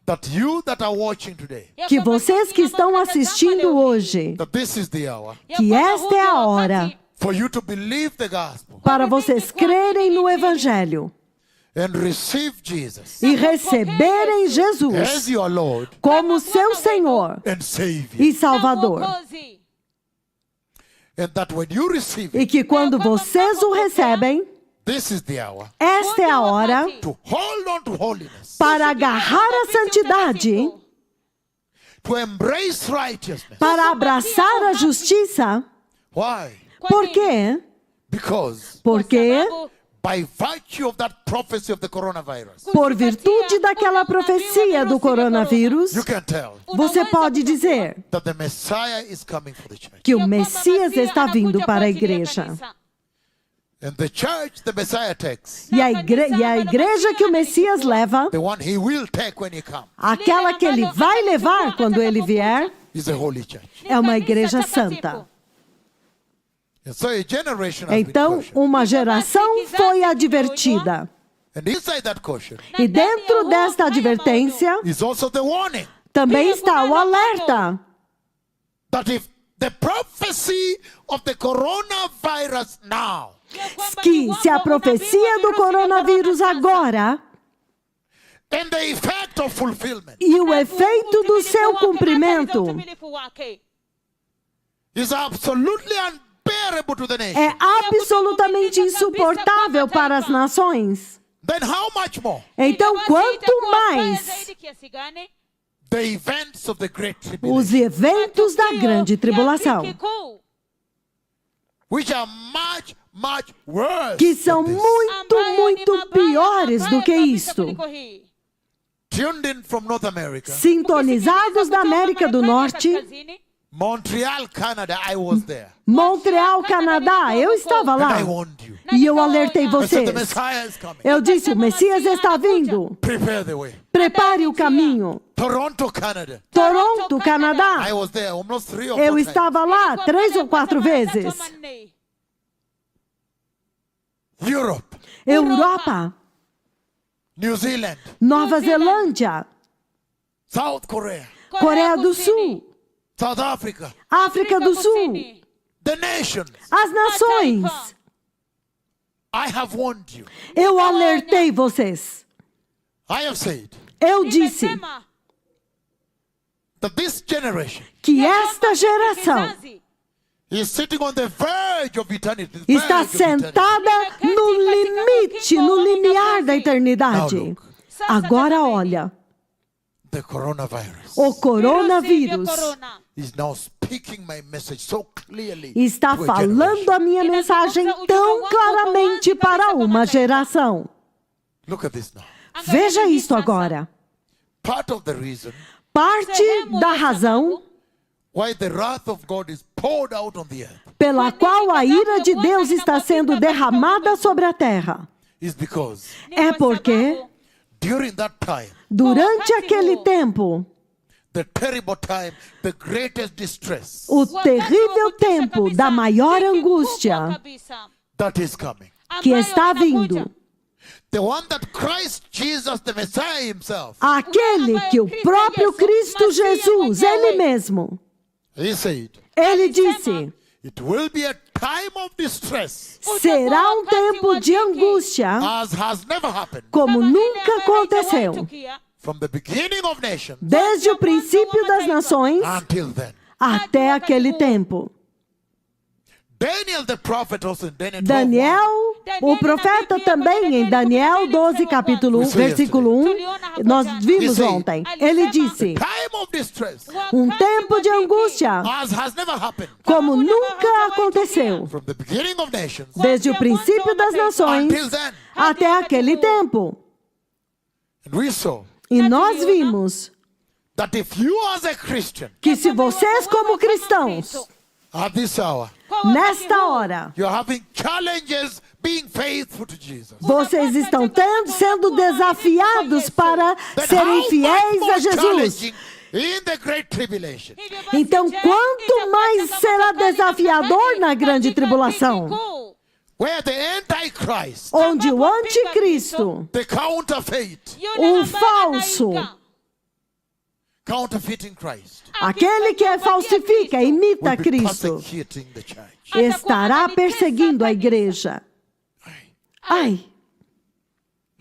That you that are watching today, Que vocês que estão assistindo hoje, that this is the hour que esta é a hora for you to believe the gospel para vocês crerem no Evangelho and receive Jesus e receberem as Jesus your Lord como seu Senhor and Savior. e Salvador. And that when you receive E it, que quando vocês o recebem, this is the hour esta é a hora to hold on to holiness, para agarrar a santidade, to embrace righteousness. para abraçar a justiça. Why? Por quê? Because Porque, by virtue of that prophecy of the coronavirus, por virtude daquela profecia do coronavírus, you can tell você pode dizer that the Messiah is coming for the church. que o Messias está vindo para a igreja. And the church the Messiah takes, E a igreja que o Messias leva, the one he will take when he comes, aquela que ele vai levar quando ele vier, is a holy church. é uma igreja santa. And so a generation has been Então, cautioned. uma geração foi advertida. And inside that caution E dentro desta advertência, is also the warning também está o alerta that if the prophecy of the coronavirus now que se a profecia do coronavírus agora And the effect of fulfillment E o efeito do seu cumprimento is absolutely unbearable to the nation. é absolutamente insuportável para as nações. Then how much more Então, quanto mais the events of the Great os Tribulation, eventos da grande tribulação, which are much worse que são than this. muito piores do que isto. Tuned in from North America, Sintonizados da América do Norte, Montreal, Canada, I was there. Montreal, Canadá, eu estava And lá. I warned you. E eu alertei I said vocês. the Messiah is coming. Eu disse, o Messias está vindo. Prepare the way. Prepare o caminho. Toronto, Canada. Toronto, Canadá. I was there almost 3 or 4 Eu times. estava lá 3 ou 4 vezes. Europe, Europa, New Zealand, Nova Zelândia, South Korea, Coreia do Sul, South Africa, África do Sul, the nations. as nações. I have warned you. Eu alertei vocês. I have said Eu disse that this generation que esta geração is sitting on the verge of eternity. está sentada no limite, no limiar da eternidade. Agora olha, The coronavirus o coronavírus is now speaking my message so clearly está to a falando generation. a minha mensagem tão claramente para uma geração. Look at this now. Veja isto agora. Part of the reason Parte da razão why the wrath of God is poured out on the earth pela qual a ira de Deus está sendo derramada sobre a terra is because é porque, during that time, durante aquele tempo, the terrible time, the greatest distress o terrível tempo da maior angústia that is coming, que está vindo, the one that Christ Jesus, the Messiah himself, aquele que o próprio Cristo Jesus, ele mesmo, he said, ele disse, it will be a time of distress será um tempo de angústia as has never happened como nunca aconteceu, from the beginning of nations desde o princípio das nações until then. até aquele tempo. Daniel the prophet also in Daniel 12:1, Daniel, o profeta também em Daniel 12, capítulo 1, versículo 1, nós vimos ontem. Ele disse, time of distress um tempo de angústia as has never happened como nunca aconteceu, from the beginning of nations desde o princípio das nações until then. até aquele tempo. And we saw E nós vimos that if you as a Christian que se vocês como cristãos, at this hour, nesta hora, you're having challenges being faithful to Jesus, vocês estão sendo desafiados para then serem how fiéis much more a Jesus. challenging in the great tribulation. Então, quanto mais será desafiador na grande tribulação, Where the Antichrist, onde o anticristo, the counterfeit, o falso, counterfeiting Christ, aquele que falsifica, imita will be Cristo, persecuting the church. estará perseguindo a igreja. Ai,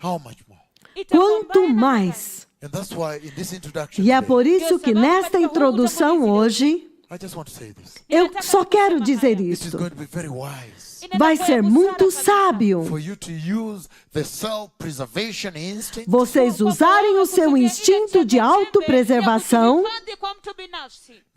How much more? quanto mais. And that's why in this introduction E é today, por isso que nesta introdução hoje, I just want to say this. eu só quero dizer It is isto. going to be very wise Vai ser muito sábio for you to use the self-preservation instinct vocês usarem o seu instinto de autopreservação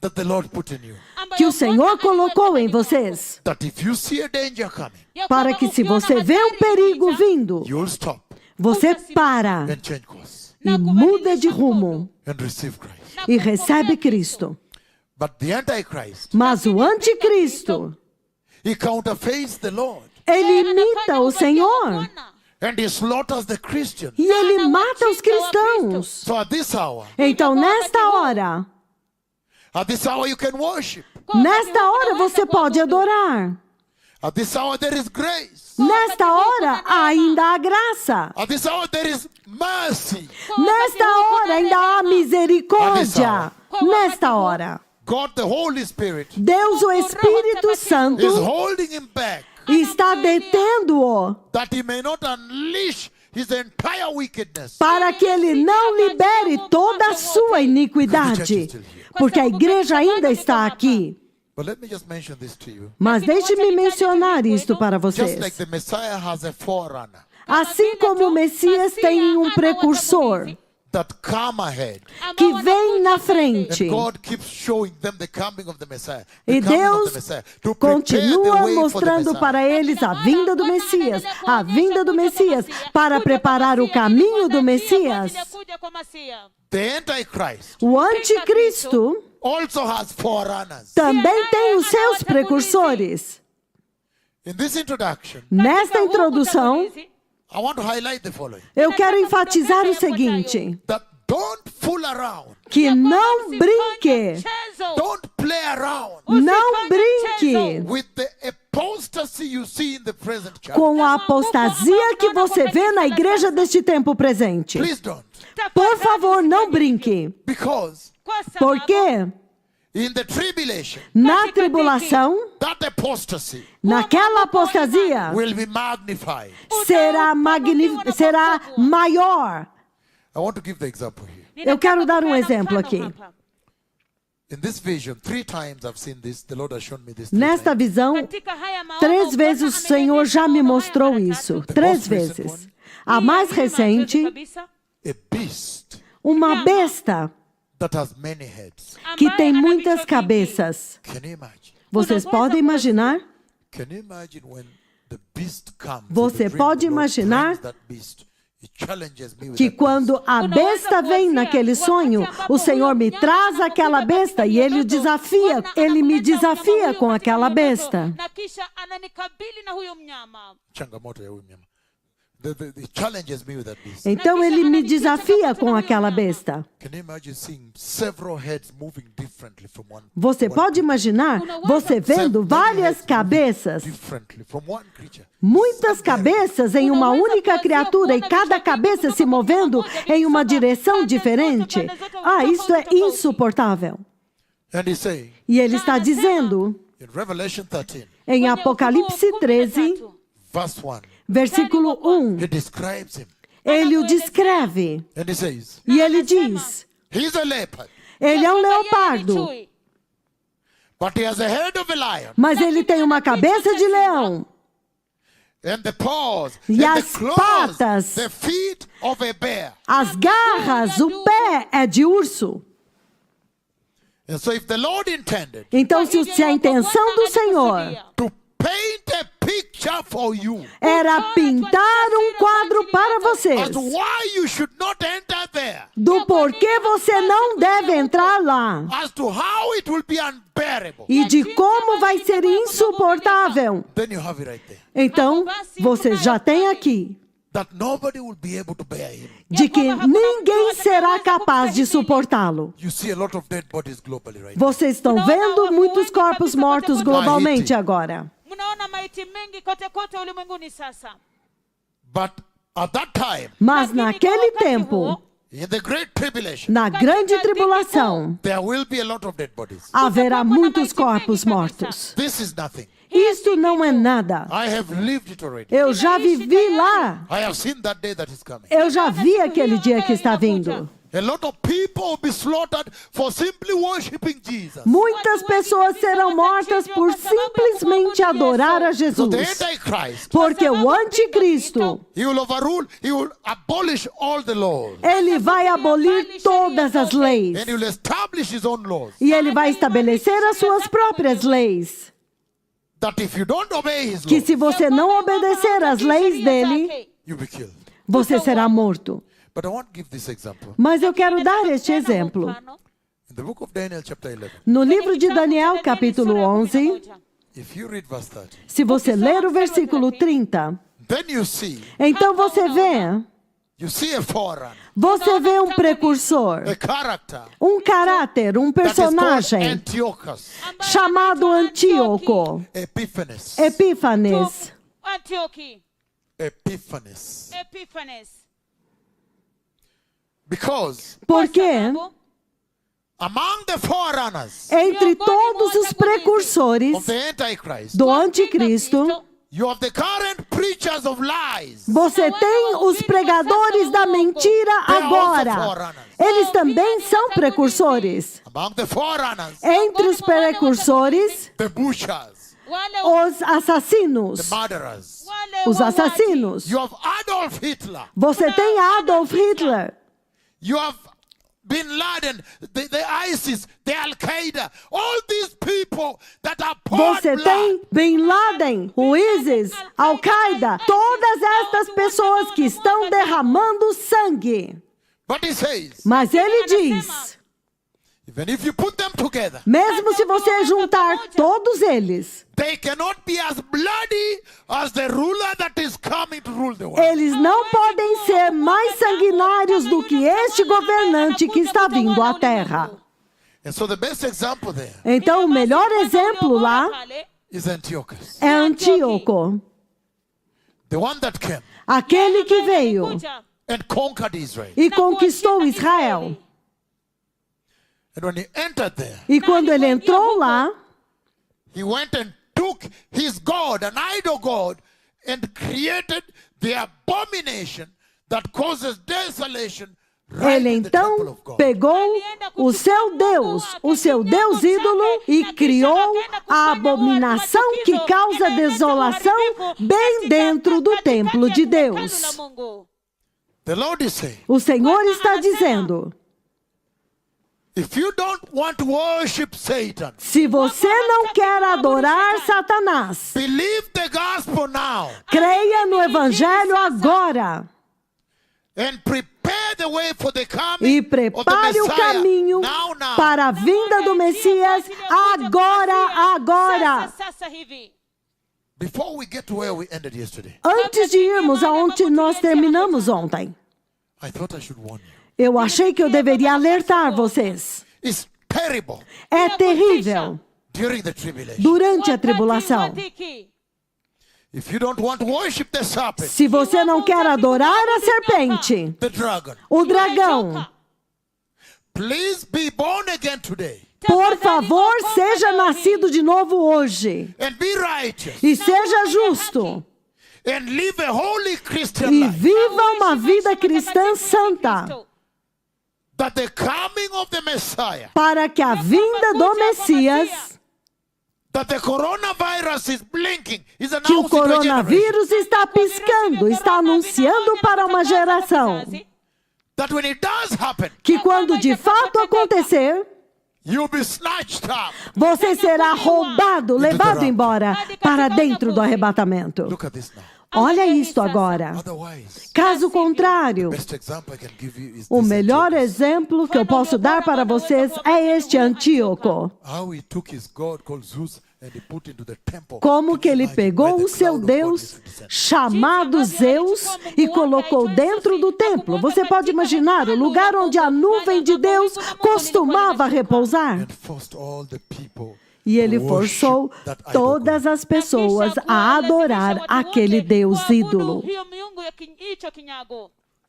that the Lord put in you. que o Senhor colocou em vocês, That if you see a danger coming, para que se você vê um perigo vindo, you'll stop você para and change course e muda de rumo and receive Christ. e recebe Cristo. But the Antichrist, Mas o anticristo, he counterfeits the Lord ele imita o Senhor and he slaughters the Christian. e ele mata os cristãos. So at this hour Então, nesta hora you can worship. Nesta hora você pode adorar. At this hour there is grace. Nesta hora ainda há graça. At this hour there is mercy. Nesta hora ainda há misericórdia. Nesta hora, God, the Holy Spirit, Deus, o Espírito Santo, is holding him back está detendo-o that he may not unleash his entire wickedness. para que ele não libere toda a sua iniquidade, porque a igreja ainda está aqui. But let me just mention this to you. Mas deixe-me mencionar isto para Just like vocês. the Messiah has a forerunner Assim como o Messias tem um precursor that come ahead. que vem na And frente, God keeps showing them the coming of the Messiah. e The coming of Deus the Messiah. To prepare the continua way for the mostrando Messiah. para eles a vinda do Messias, a vinda do Messias, para preparar o caminho do Messias. The Antichrist O anticristo also has forerunners. também tem os seus precursores. In this introduction, Nesta introdução, I want to highlight the following. eu quero enfatizar o seguinte, That don't fool around. que não brinque, Don't play around não brinque with the apostasy you see in the present church. com a apostasia que você vê na igreja deste tempo presente. Please don't. Por favor, não brinque. Because Porque in the tribulation, na tribulação, that apostasy naquela apostasia, will be magnified. será maior. I want to give the example here. Eu quero dar um exemplo aqui. In this vision, 3 times I've seen this. The Lord has shown me this. 3 Nesta times. visão, 3 vezes o Senhor já me mostrou isso. 3 vezes. A mais recente, A beast uma besta that has many heads. que tem muitas cabeças. Can you imagine? Vocês podem imaginar? Can you imagine when the beast comes? in Você the dream, pode the Lord imaginar brings that beast. He challenges me with Que that quando a besta vem naquele sonho, o Senhor me traz aquela besta e ele me desafia com aquela besta. Changamoto ya huyu mnyama. He challenges me with that beast. Então ele me desafia com aquela besta. Can you imagine seeing several heads moving differently from one? Você pode imaginar você vendo várias cabeças, Differently from one creature. muitas cabeças em uma única criatura e cada cabeça se movendo em uma direção diferente? Ah, isso é insuportável. And he's saying E ele está dizendo in Revelation 13, em Apocalipse 13, verse 1, versículo 1, he describes him. ele o descreve And he says, e ele diz: he's a leopard, ele é um leopardo, but he has a head of a lion. mas ele tem uma cabeça de leão And the paws, E and as the claws, patas. the feet of a bear. as garras, o pé é de urso. And so if the Lord intended Então, se a intenção do Senhor to paint a picture for you era pintar um quadro para as vocês to why you should not enter there, do porquê você não deve entrar lá as to how it will be unbearable, e de como vai ser insuportável, then you have it right there. então você já tem aqui That nobody will be able to bear him. de que ninguém será capaz de suportá-lo. You see a lot of dead bodies globally right now. Vocês estão vendo muitos corpos mortos globalmente agora. Mnaona maiti mengi kote kote ulimwenguni sasa. But at that time, Mas naquele tempo, in the great tribulation, na grande tribulação, there will be a lot of dead bodies. haverá muitos corpos mortos. This is nothing. Isto não é nada. I have lived it already. Eu já vivi lá. I have seen that day that is coming. Eu já vi aquele dia que está vindo. A lot of people will be slaughtered for simply worshiping Jesus. Muitas pessoas serão mortas por simplesmente adorar a So the Jesus. Antichrist, Porque o anticristo, he will overrule, he will abolish all the laws. ele vai abolir todas as leis. And he will establish his own laws. E ele vai estabelecer as suas próprias leis. That if you don't obey his Que laws, se você não obedecer às leis dele, you'll be killed. você será morto. But I want to give this example. Mas eu quero dar este exemplo. In the book of Daniel chapter 11, No livro de Daniel, capítulo 11, if you read verse 30, se você ler o versículo 30, then you see a forerunner, você vê um precursor, a character um caráter, um that is called personagem Antiochus chamado Antíoco, Epiphanes. Epífanes. Antiochi. Epiphanes. Epiphanes. Because Porque among the forerunners entre todos os precursores of the Antichrist, do anticristo, You have the current preachers of lies. Você tem os pregadores da mentira agora. Eles também são precursores. Among the forerunners, Entre os precursores, the butchers, os assassinos. the murderers. Os assassinos. You have Adolf Hitler. Você tem Adolf Hitler. You have Bin Laden, the ISIS, the Al-Qaeda, all these people that are poured Você blood. tem Bin Laden, o ISIS, Al-Qaeda, todas estas pessoas que estão derramando sangue. But he says, Mas ele diz, even if you put them together, mesmo se você juntar todos eles, they cannot be as bloody as the ruler that is coming to rule the world. eles não podem ser mais sanguinários do que este governante que está vindo à terra. And so the best example there Então, o melhor exemplo lá is Antiochus, é Antíoco, the one that came aquele que veio and conquered Israel. e conquistou Israel. And when he entered there, E quando ele entrou lá, he went and took his God, an idol God, and created the abomination that causes desolation right ele in the temple então of God. pegou o seu Deus ídolo, e criou a abominação que causa desolação bem dentro do templo de Deus. The Lord is saying, O Senhor está dizendo, if you don't want to worship Satan, se você não quer adorar Satanás, believe the gospel now creia no Evangelho agora and prepare the way for the e coming of the prepare o Messiah caminho now. para a vinda do Messias agora. Before we get to where we ended yesterday, Antes de irmos aonde nós terminamos ontem, I thought I should warn you. eu achei que eu deveria alertar vocês. It's terrible É terrível during the tribulation. durante a tribulação. If you don't want to worship the serpent, Se você não quer adorar a serpente, the dragon, o dragão, please be born again today por favor, seja nascido de novo hoje. and be righteous E seja justo. and live a holy Christian E life. viva uma vida cristã santa. That the coming of the Messiah, Para que a vinda do Messias, that the coronavirus is blinking, is que o announcing to a generation. coronavírus está piscando, está anunciando para uma geração. That when it does happen, Que quando de fato acontecer, you'll be snatched up. você será roubado, levado embora para dentro do arrebatamento. Look at this now. Olha isto agora. Otherwise, Caso contrário, best example I can give you is o this melhor Antiochus. exemplo que eu posso dar para vocês é este Antíoco. How he took his God called Zeus and he put into the temple. Como que ele Imagine pegou where o the seu cloud of God Deus, used to descend. chamado Zeus, e colocou dentro do templo. Você pode imaginar o lugar onde a nuvem de Deus costumava repousar? And forced all the people E ele to forçou worship that idol todas God. as pessoas a adorar aquele Deus ídolo.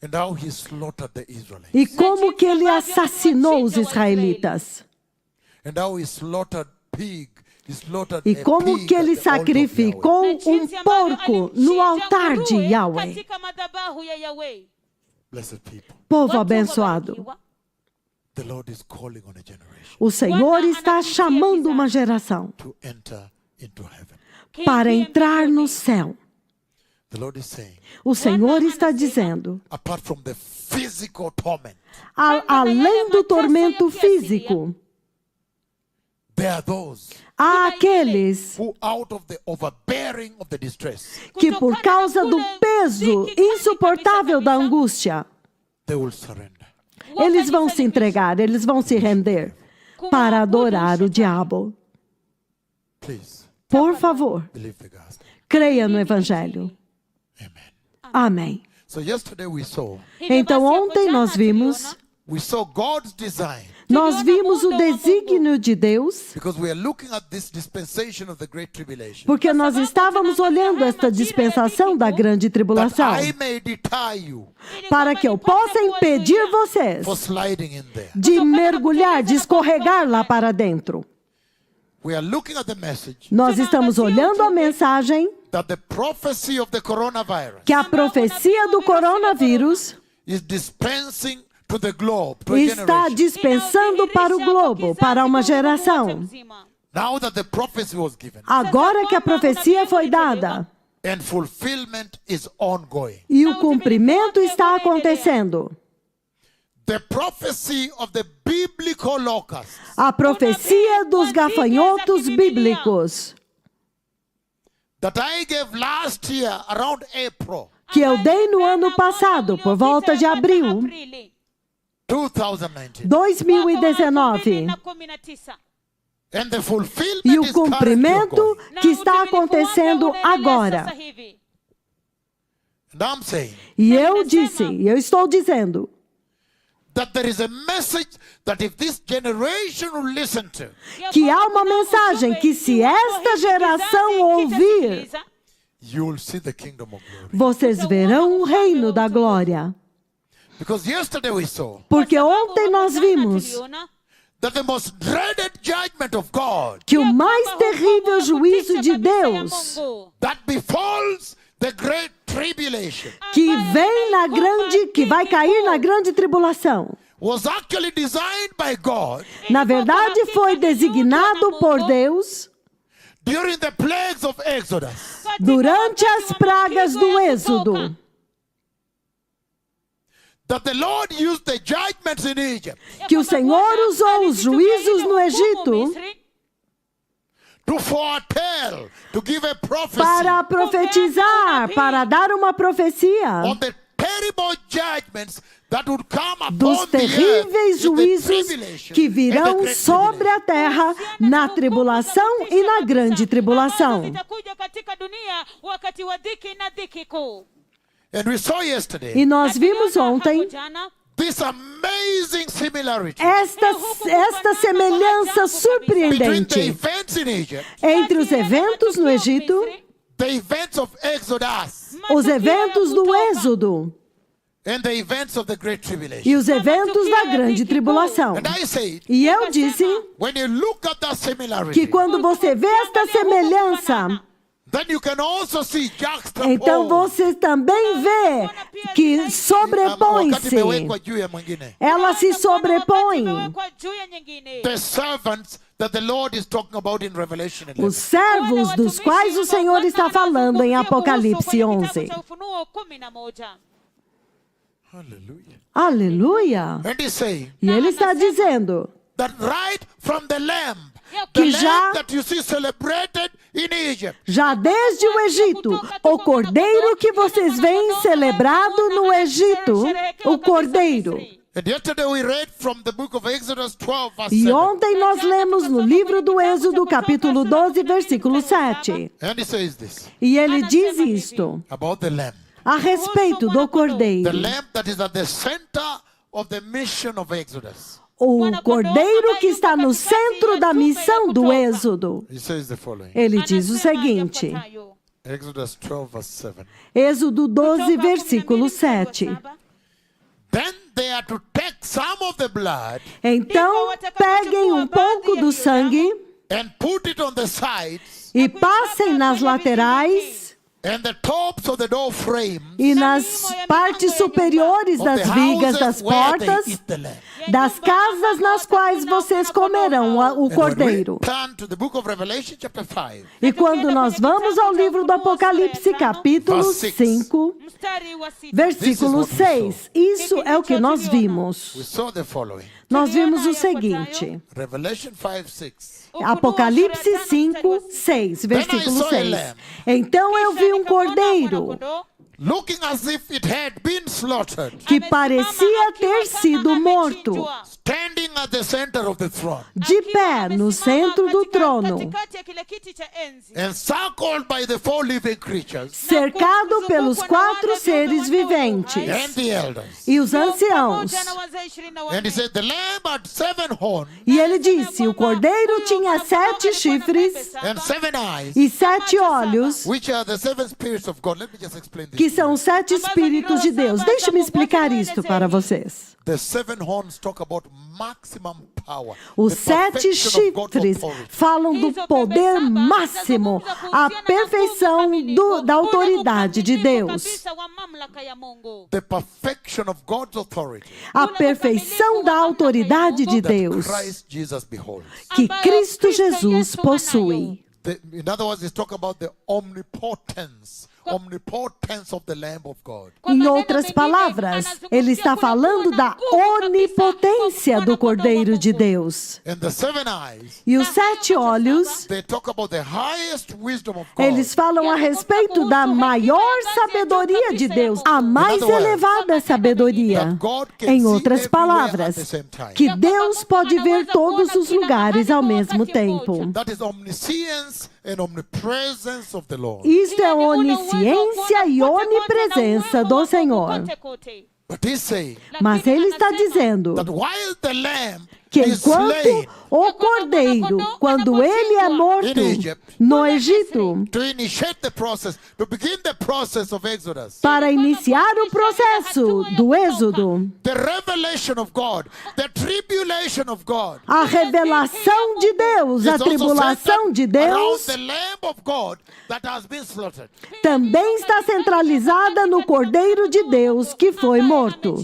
And how he slaughtered the Israelites. E como que ele assassinou os israelitas? And how he slaughtered pig. He slaughtered E a como pig que at ele the altar of sacrificou Yahweh. um porco no altar de Yahweh? Blessed people. Povo abençoado, The Lord is calling on a generation o Senhor está chamando uma geração to enter into heaven. para entrar no céu. The Lord is saying, O Senhor está dizendo, apart from the physical torment, além do tormento físico, there are those há aqueles who, out of the overbearing of the distress, que, por causa do peso insuportável da angústia, they will surrender. eles vão se entregar, eles vão se render para adorar o diabo. Please, Por favor, believe the gospel. creia no Evangelho. Amen. Amém. So yesterday we saw Então, ontem nós vimos God's design, o desígnio de Deus, because we are looking at this dispensation of the great tribulation, porque nós estávamos olhando esta dispensação da grande that tribulação, I may deter you para que eu possa impedir vocês for sliding in there. de mergulhar, de escorregar lá para dentro. We are looking at the message Nós estamos olhando a mensagem that the prophecy of the coronavirus que a profecia do coronavírus is dispensing to the globe, to a está generation. dispensando para o globo, para uma geração. Now that the prophecy was given Agora que a profecia foi dada and fulfillment is ongoing. e o cumprimento está acontecendo, The prophecy of the biblical locusts a profecia dos gafanhotos bíblicos that I gave last year around April que eu dei no ano passado, por volta de abril 2019. 2019, And the fulfillment e o is currently cumprimento ongoing. que está acontecendo agora. And I'm saying E eu disse, e eu estou dizendo, that there is a message that if this generation will listen to, que há uma mensagem que se esta geração ouvir, you will see the kingdom of glory. vocês verão o reino da glória. Because yesterday we saw Porque ontem nós vimos that the most dreaded judgment of God que o mais terrível juízo de Deus that befalls the great tribulation que vai cair na grande tribulação, was actually designed by God na verdade foi designado por Deus during the plagues of Exodus. durante as pragas do Êxodo. That the Lord used the judgments in Egypt Que o Senhor usou os juízos no Egito to foretell, to give a prophecy para profetizar, para dar uma profecia on the terrible judgments that would come dos upon the earth terríveis in the juízos tribulation que and the virão great sobre tribulation. a terra na tribulação e na grande tribulação. And we saw yesterday E nós vimos ontem this amazing similarity esta semelhança between the surpreendente events in Egypt, entre os eventos no Egito, the events of Exodus, os eventos do Êxodo and the events of the great tribulation. e os eventos da grande tribulação. And I said, E eu disse when you look at that que similarity, quando você vê esta semelhança, then you can also see então juxtaposed. você também vê que sobrepõe-se. Ela se sobrepõe. The servants that the Lord is talking about in Revelation 11. Os servos dos quais o Senhor está falando em Apocalipse 11. Hallelujah. Aleluia! And he's saying E ele está dizendo that right from the lamb, Que the já- lamb that you see celebrated in Egypt, já desde o Egito, o cordeiro que vocês veem celebrado no Egito, o cordeiro. and yesterday we read from the book of Exodus 12 verse E 7. ontem nós lemos no livro do Êxodo, capítulo 12, versículo 7. And he says this E ele diz isto about the lamb. a respeito do The cordeiro. lamb that is at the center of the mission of Exodus. O cordeiro que está no centro da missão do Êxodo. He says the following. Ele diz o seguinte, Exodus 12 verse 7. Êxodo 12, versículo 7. Then they are to take some of the blood Então, peguem um pouco do sangue and put it on the sides e passem nas laterais and the tops of the door frames e nas partes superiores of das the vigas houses das where they portas eat the lamb. das casas nas quais vocês comerão o And when we cordeiro. turn to the book of Revelation chapter 5, E quando nós vamos ao livro do Apocalipse, capítulo 5, versículo 6, isso é o que nós we vimos. saw the following. Nós vimos o seguinte, Revelation 5, 6. Apocalipse 5, 6, versículo 6. Então eu vi um cordeiro Looking as if it had been slaughtered, que parecia ter sido morto, standing at the center of the throne, de pé no centro do trono, encircled by the four living creatures cercado pelos 4 seres viventes and the elders. e os anciãos. And he said, the lamb had 7 horns E ele disse, o cordeiro tinha 7 chifres and 7 eyes, e 7 olhos, which are the 7 spirits of God. Let me just explain this. que são os 7 Espíritos de Deus. Deixe-me explicar isto para vocês. The 7 horns talk about maximum power. Os the 7 perfection of God's chifres authority. falam do poder máximo, a perfeição da autoridade de Deus. The perfection of God's authority A perfeição da autoridade de that Deus Christ Jesus beholds. que Cristo Jesus possui. In other words, he's talking about the omnipotence of the Lamb of God. Em outras palavras, ele está falando da onipotência do Cordeiro de Deus. And the 7 eyes, E os 7 olhos, they talk about the highest wisdom of God. eles falam a respeito da maior sabedoria de Deus, a mais elevada sabedoria. Em outras palavras, que Deus pode ver todos os lugares ao mesmo tempo. That is omniscience and omnipresence of the Lord. Isto é onisciência e onipresença do Senhor. But he's saying Mas ele está dizendo that while the lamb que is slain enquanto o cordeiro, quando ele é morto no Egito, to initiate the process, to begin the process of Exodus, para iniciar o processo do Êxodo, the revelation of God, the tribulation of God, a revelação de Deus, a is also tribulação de centered around Deus, the Lamb of God that has been slaughtered. também está centralizada no Cordeiro de Deus que foi morto.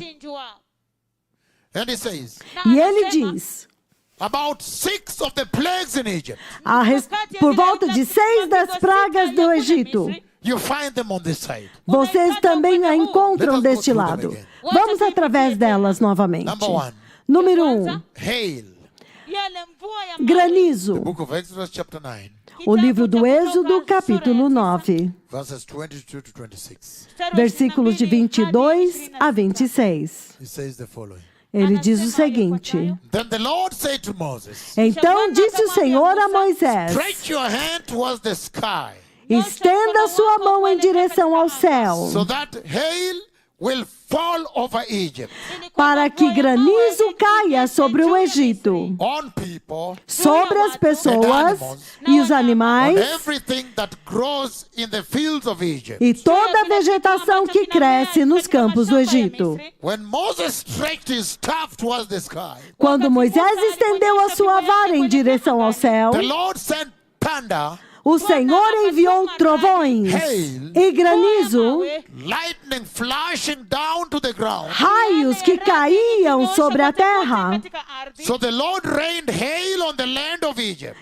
And he says, E ele diz, about 6 of the plagues in Egypt, por volta de 6 das pragas do Egito, you find them on this side. vocês também a encontram deste lado. Vamos através delas novamente. Number 1, Número 1, hail. granizo. Book of Exodus chapter 9, O livro do Êxodo, capítulo 9, verses 22 to 26. versículos de 22 a 26. It says the following. Ele diz o seguinte: Then the Lord said to Moses, Então disse o Senhor a Moisés: stretch your hand towards the sky, Estenda sua mão em direção ao céu, so that hail will fall over Egypt, para que granizo caia sobre o Egito, on people, sobre as pessoas e os on animais everything that grows in the fields of Egypt. e toda a vegetação que cresce nos campos do Egito. When Moses stretched his staff towards the sky, Quando Moisés estendeu a sua vara em direção ao céu, the Lord sent thunder, o Senhor enviou trovões e granizo, lightning flashing down to the ground. raios que caíam sobre a terra. So the Lord rained hail on the land of Egypt.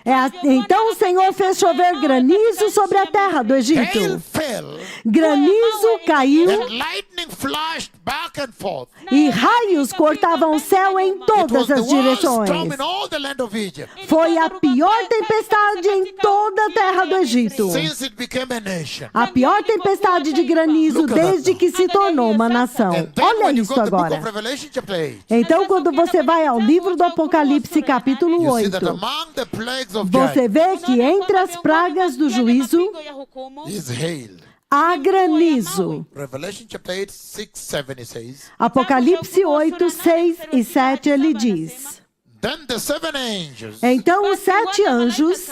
Então o Senhor fez chover granizo sobre a terra do Hail Egito. fell, Granizo caiu and lightning flashed back and forth. e raios cortavam o céu em It was todas the as worst direções. storm in all the land of Egypt Foi a pior tempestade em toda a terra do Egito. since it became a nation. A pior tempestade de granizo desde que se tornou uma nação. And then Olha when you isso go to the book agora. of Revelation chapter 8, Então, quando você vai ao livro do Apocalipse, capítulo you see 8, that among the plagues of você judgment vê que entre as pragas do juízo is hail. há granizo. Revelation chapter 8, 6, 7 it says, Apocalipse 8, 6 e 7 ele diz: then the 7 angels Então os 7 anjos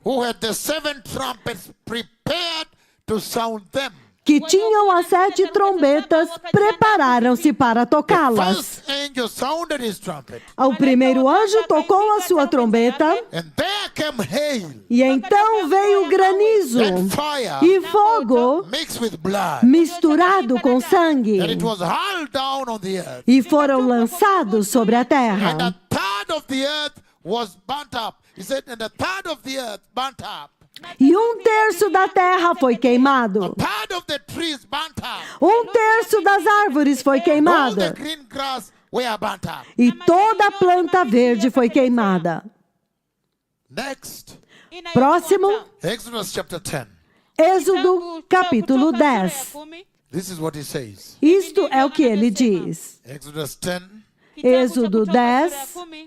who had the 7 trumpets prepared to sound them. que tinham as 7 trombetas prepararam-se para tocá-las. First angel sounded his trumpet, O primeiro anjo tocou a sua trombeta and there came hail e então veio granizo and fire e fogo mixed with blood, misturado com sangue and it was hurled down on the earth, e foram lançados sobre a and a terra. third of the earth was burnt up. He said, and a third of the earth burnt up, E 1/3 da terra foi queimado. third of the trees burnt up, 1/3 das árvores foi all queimada. the green grass were burnt up. E toda a planta verde foi queimada. Next, Próximo, Exodus chapter 10. Êxodo capítulo 10. This is what he says. Isto é o que ele diz. Exodus 10. Êxodo 10,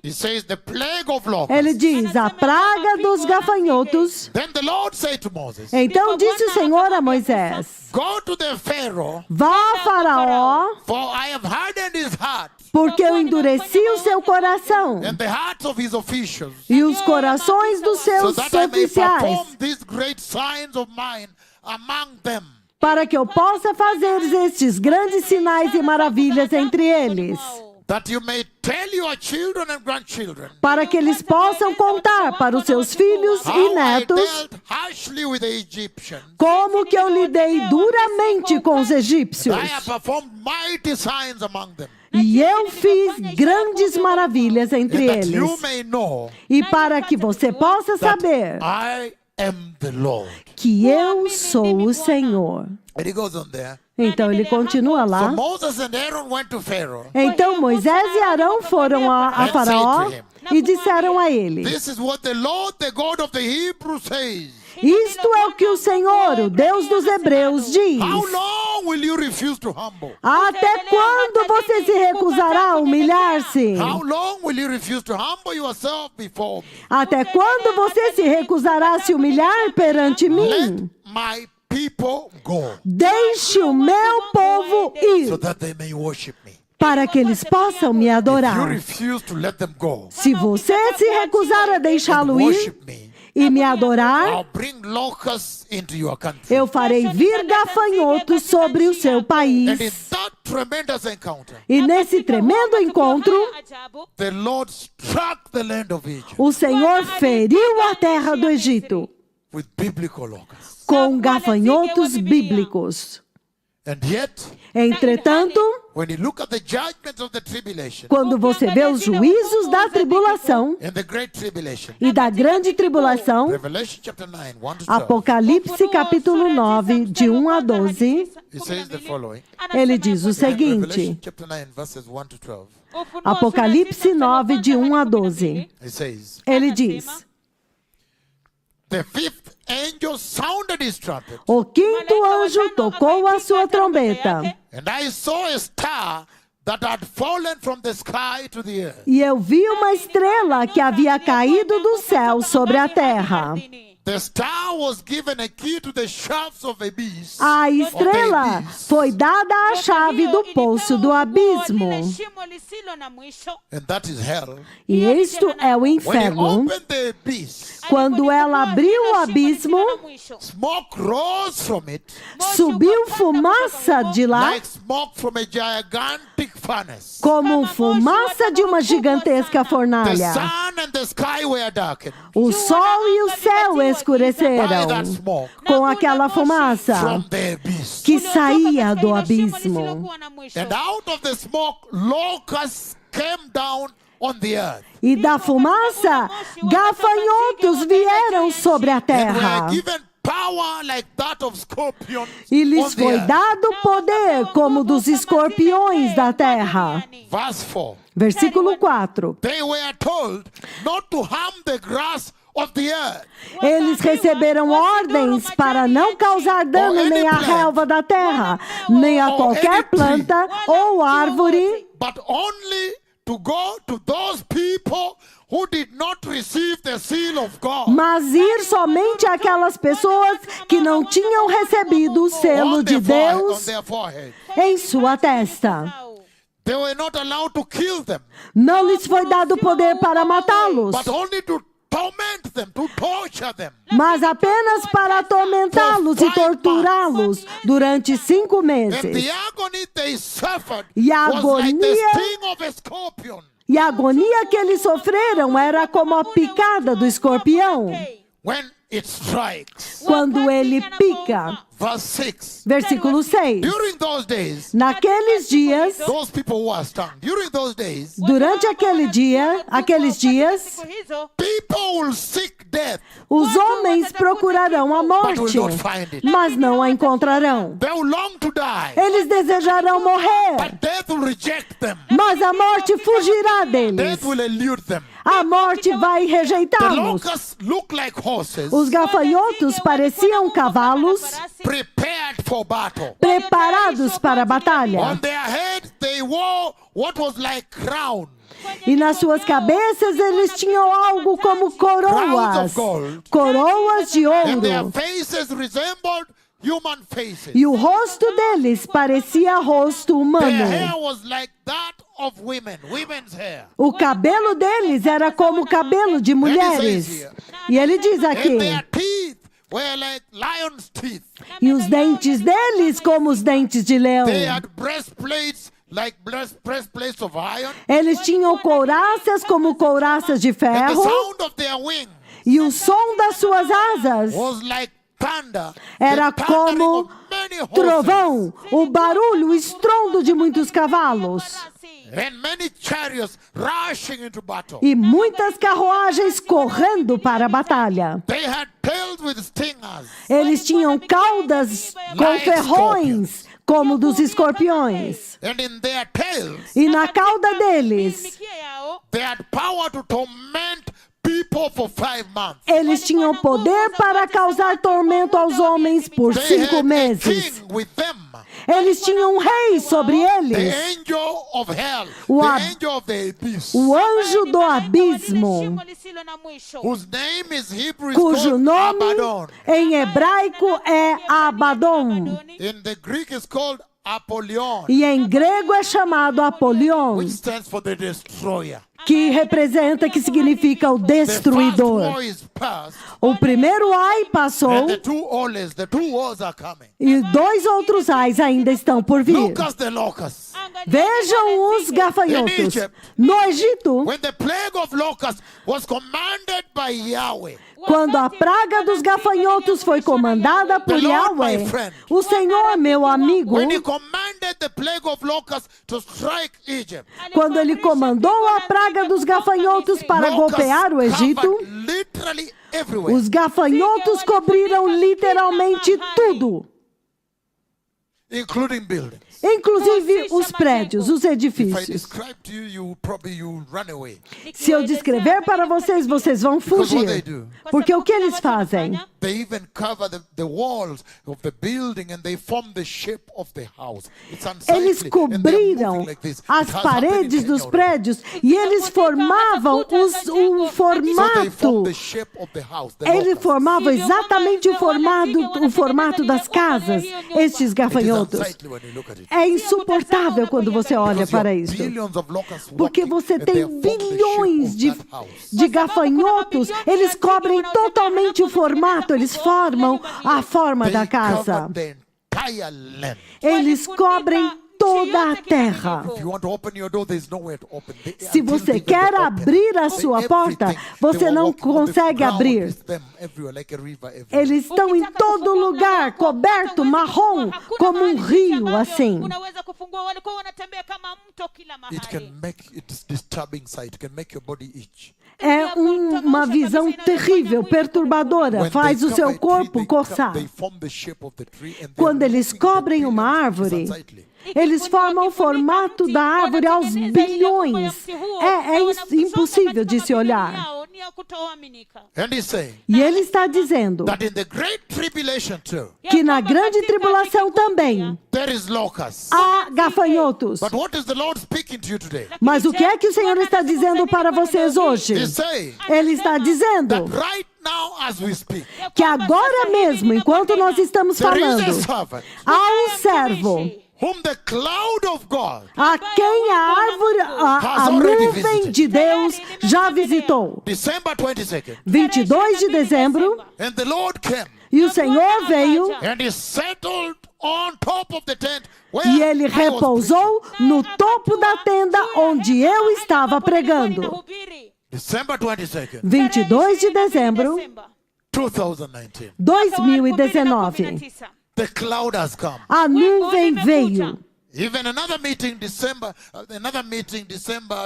He says the plague of locusts. ele diz: a praga dos gafanhotos. Then the Lord said to Moses, Então disse o Senhor a Moisés: go to the Pharaoh, Vá a Faraó, for I have hardened his heart porque eu endureci o seu coração and the hearts of his officials, e os corações dos so seus that I may oficiais, perform these great signs of mine among them. para que eu possa fazer estes grandes sinais e maravilhas entre eles, that you may tell your children and grandchildren para que eles possam contar para os seus filhos e how I netos dealt harshly with the Egyptians. como que eu lidei duramente com os egípcios. I have performed mighty signs among them, E eu fiz grandes maravilhas entre and that you eles. may know E para que você possa that saber I am the Lord. que eu sou o Senhor. And he goes on there. Então ele continua So lá. Moses and Aaron went to Pharaoh. Então Moisés e Arão foram a Faraó e disseram a ele: This is what the Lord, the God of the Hebrews, says. isto é o que o Senhor, o Deus dos Hebreus, diz. How long will you refuse to humble? Até quando você se recusará a humilhar-se? How long will you refuse to humble yourself before me? Até quando você se recusará a se humilhar perante Let mim? my people go, Deixe o meu povo so ir, that they may worship me. para que eles possam me If you adorar. refuse to let them go, Se você se recusar a and deixá-lo ir worship me, e me adorar, I'll bring locusts into your country. eu farei vir gafanhotos sobre o seu And in país. that tremendous encounter, E nesse tremendo encontro, the Lord struck the land of Egypt o Senhor feriu a terra do Egito with biblical locusts. com gafanhotos bíblicos. And yet, Entretanto, when you look at the judgments of the tribulation quando você vê os juízos da tribulação and the great tribulation, e da grande tribulação, Revelation chapter 9, 1 to 12, Apocalipse capítulo 9, de 1 a 12, it says the following. ele diz o Revelation seguinte, chapter 9, verses 1 to 12. Apocalipse 9, de 1 a 12, It says, ele diz: the fifth angel sounded his trumpet, o quinto anjo tocou a sua trombeta, and I saw a star that had fallen from the sky to the earth. e eu vi uma estrela que havia caído do céu sobre a terra. The star was given a key to the shafts of abyss. A of the estrela abyss. foi dada a chave do poço do abismo, And that is hell. e isto é o When he inferno. opened the abyss, Quando ela abriu o abismo, smoke rose from it subiu fumaça de lá, like smoke from a gigantic furnace. como fumaça de uma gigantesca The fornalha. sun and the sky were darkened O sol e o céu by escureceram that smoke com aquela fumaça from the abyss. que saía do abismo. And out of the smoke, locusts came down on the earth. E da fumaça, gafanhotos vieram sobre a And terra. were given power like that of scorpions E on lhes the foi earth. dado poder como dos escorpiões da terra. Verse 4. Versículo 4. They were told not to harm the grass of the earth, Eles receberam ordens para não causar dano nem à relva da terra, nem a qualquer planta ou árvore, but only to go to those people who did not receive the seal of God mas ir somente àquelas pessoas que não tinham recebido o selo on de their Deus forehead. em sua testa. They were not allowed to kill them, Não lhes foi dado poder para matá-los, but only to torment them, to torture them. mas apenas para atormentá-los e torturá-los durante 5 And the meses. agony they suffered E a was like the agonia- sting of a scorpion. E a agonia que eles sofreram era como a picada do escorpião, When it strikes. quando ele pica. Verse 6. Versículo 6. During those days, Naqueles dias, those people who are stung, during those days, durante aqueles dias, people will seek death, os homens procurarão a morte, mas não a encontrarão. they will long to die, Eles desejarão morrer, but death will reject them, mas a morte fugirá deles. death will elude them. A morte vai The rejeitá-los. locusts look like horses Os gafanhotos pareciam cavalos prepared for battle. preparados para a On batalha. their head they wore what was like crown. E nas suas cabeças eles tinham algo como coroas, coroas de And their ouro. faces resembled human faces. E o rosto deles parecia rosto Their humano. hair was like that of women, women's hair. O cabelo deles era como o cabelo de mulheres. E ele diz And aqui, their teeth were like lion's teeth. E os dentes deles como os dentes de leão. They had breastplates like breastplates of iron. Eles tinham couraças como couraças de And the ferro. sound of their wings E o som das suas asas was like thunder. era the thundering como of many horses. trovão, o barulho, o estrondo de muitos cavalos. And many chariots rushing into battle. E muitas carruagens correndo para a batalha. They had tails with stingers. Eles tinham caudas com ferrões, como dos escorpiões. And in their tails, E na cauda deles, mikia yao they had power to torment people for 5 months. eles tinham poder para causar tormento aos homens por They 5 had a meses. king with them. Eles tinham um rei sobre The eles, angel of hell. O The ab- angel of the abyss. o anjo do Malaika wa lile abismo, shimo lisilo na mwisho. Whose name is Hebrew is cujo called nome Abaddon. em hebraico é Abaddon. In the Greek is called Apollyon, E em grego é chamado Apolion, which stands for the destroyer. que representa, que significa o The first destruidor. war is past, O primeiro ai passou and the two wars are coming. e 2 outros ais ainda estão por vir. Look at the locusts. Vejam os gafanhotos. No Egito, When the plague of locusts was commanded by Yahweh, quando a praga dos gafanhotos foi comandada por Yahweh, o Senhor, meu amigo, when he commanded the plague of locusts to strike Egypt, quando ele comandou a praga dos gafanhotos para golpear o Egito, covered literally everywhere. os gafanhotos cobriram literalmente tudo, Including buildings. inclusive os prédios, os If I edifícios. describe to you, you would run away. Se eu descrever para vocês, vocês vão fugir. Porque o que eles fazem? They even cover the walls of the building and they form the shape of the house. It's unsightly. Eles And they're cobriram moving like this. It as has happened in paredes Kenya dos already. prédios e eles formavam o So they form formato. the shape of the house. The Eles locust. formavam exatamente o formato das casas, estes It is gafanhotos. unsightly when you look at it. É insuportável quando você olha Because you para have isso. billions of locusts Porque walking, você and tem they form the shape bilhões of de, that house. de gafanhotos, eles cobrem totalmente o formato, eles formam a forma da They casa. cover the entire land. Eles cobrem toda a terra. If you want to open your door, there's nowhere to open. Se você quer abrir a sua porta, você não consegue abrir. Eles estão em todo lugar, coberto, marrom, como um rio, assim. Unaweza kufungua, walikuwa wanatembea kama mto kila It can mahali. make it disturbing sight. It can make your body itch. É uma visão terrível, perturbadora, When faz they o seu cover a tree, corpo coçar. they form the shape of the tree and they're Quando eles moving the cobrem uma billions. árvore, It's unsightly. eles formam o formato da árvore aos bilhões. É impossível de se olhar. And he's saying E ele está dizendo that in the great tribulation too, que na grande tribulação também there is locusts. há gafanhotos. But what is the Lord speaking to you today? Mas o que é que o Senhor está dizendo para vocês hoje? He's saying Ele está dizendo that right now as we speak, que agora mesmo, enquanto nós estamos there is a falando, servant há um servo whom the cloud of God a quem a nuvem de Deus já visitou. December 22nd, 22 de dezembro, and the Lord came e o Senhor veio and he settled on top of the tent where e ele I was repousou no topo da tenda onde eu estava pregando. preaching. December 22nd, 22 de dezembro, 2019. 2019. The cloud has come. A nuvem veio. Even another meeting December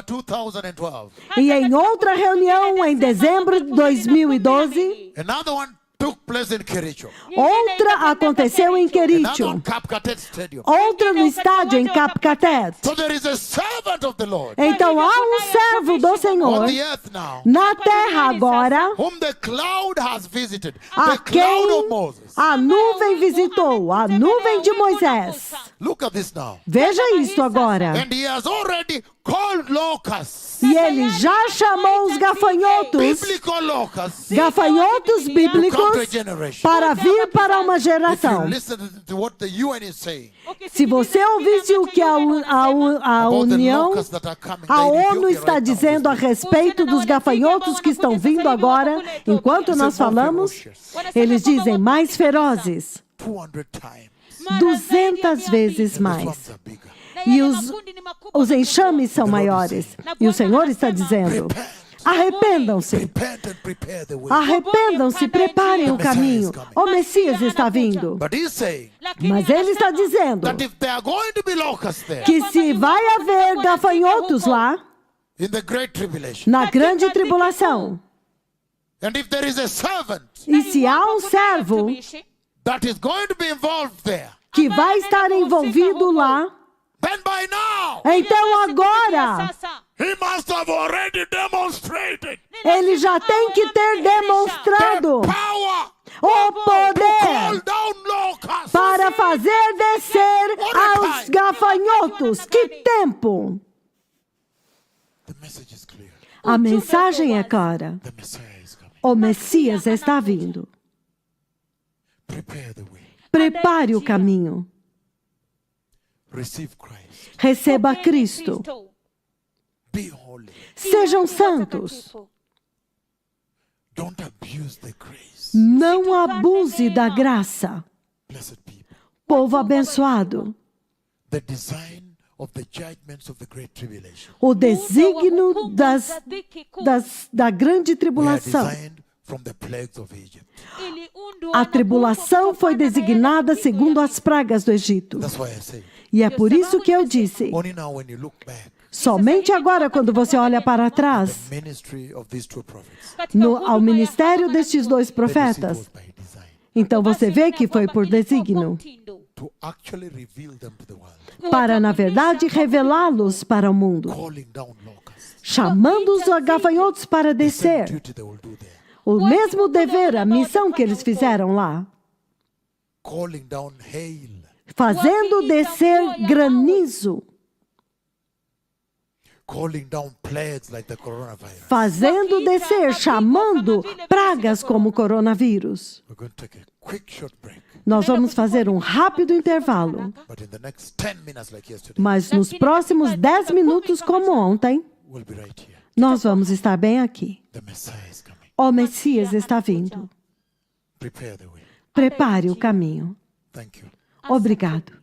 2012. E em outra reunião, em dezembro de 2012, Another one took place in Kericho. outra aconteceu em Another Quericho. on Kapkatet Stadium. Outra no estádio em Capcatet. So there is a servant of the Lord Então há um servo do Senhor on the earth now, na terra agora, whom the cloud has visited. a The cloud of quem Moses. a nuvem visitou, a nuvem de Moisés. Look at this now. Veja isso agora. And he has already called locusts, E ele já chamou os gafanhotos, biblical locusts, gafanhotos to come to bíblicos, generation. para vir para uma If you geração. listen to what the UN is saying Se você ouvisse o que a about the União, locusts that are coming, a the ONU Ethiopia está right now, dizendo a this respeito dos gafanhotos que estão vindo agora, enquanto nós falamos, eles dizem mais ferozes, 200 times. 200 vezes And the mais. swamps are bigger. E os enxames são maiores. E o Senhor está dizendo, arrependam-se. Repent and prepare the way. Arrependam-se, preparem o caminho. O Messias está vindo. But he's saying Mas ele está dizendo that if there are going to be locusts there que se vai haver gafanhotos lá, in the great tribulation, na grande tribulação, and if there is a servant e se há um servo that is going to be involved there, que vai estar envolvido lá, then by now então agora he must have already demonstrated ele já tem que ter demonstrado the power o to poder call down locusts. para fazer descer aos gafanhotos. Que tempo! The message is clear. A mensagem é clara. The Messiah is coming. O Messias está vindo. Prepare the way. Prepare o caminho. Receive Christ. Receba Cristo. Be holy. Sejam santos. Don't abuse the grace. Não abuse da graça. Blessed people. Povo abençoado. The design of the judgments of the great tribulation O desígnio da grande were tribulação. designed from the plagues of Egypt. A tribulação foi designada segundo as pragas do Egito. That's why I say, E é por isso que eu disse, only now when you look back, somente agora quando você olha para trás, the ministry of these two prophets, ao ministério destes dois that you see profetas, was by design, então você vê que foi por desígnio, to actually reveal them to the world, para, na verdade, revelá-los para o mundo, calling down locusts. chamando os gafanhotos para The same descer. duty they will do there, O mesmo dever, a missão que eles fizeram lá, calling down hail, fazendo descer granizo, calling down plagues like the coronavirus. fazendo descer, chamando pragas como o coronavírus. We're going to take a quick short break, Nós vamos fazer um rápido intervalo, but in the next 10 minutes like yesterday, mas nos próximos 10 minutos, como ontem, we'll be right here. nós vamos estar bem aqui. The Messiah is coming. O Messias está vindo. Prepare the way. Prepare o caminho. Thank you. Obrigado.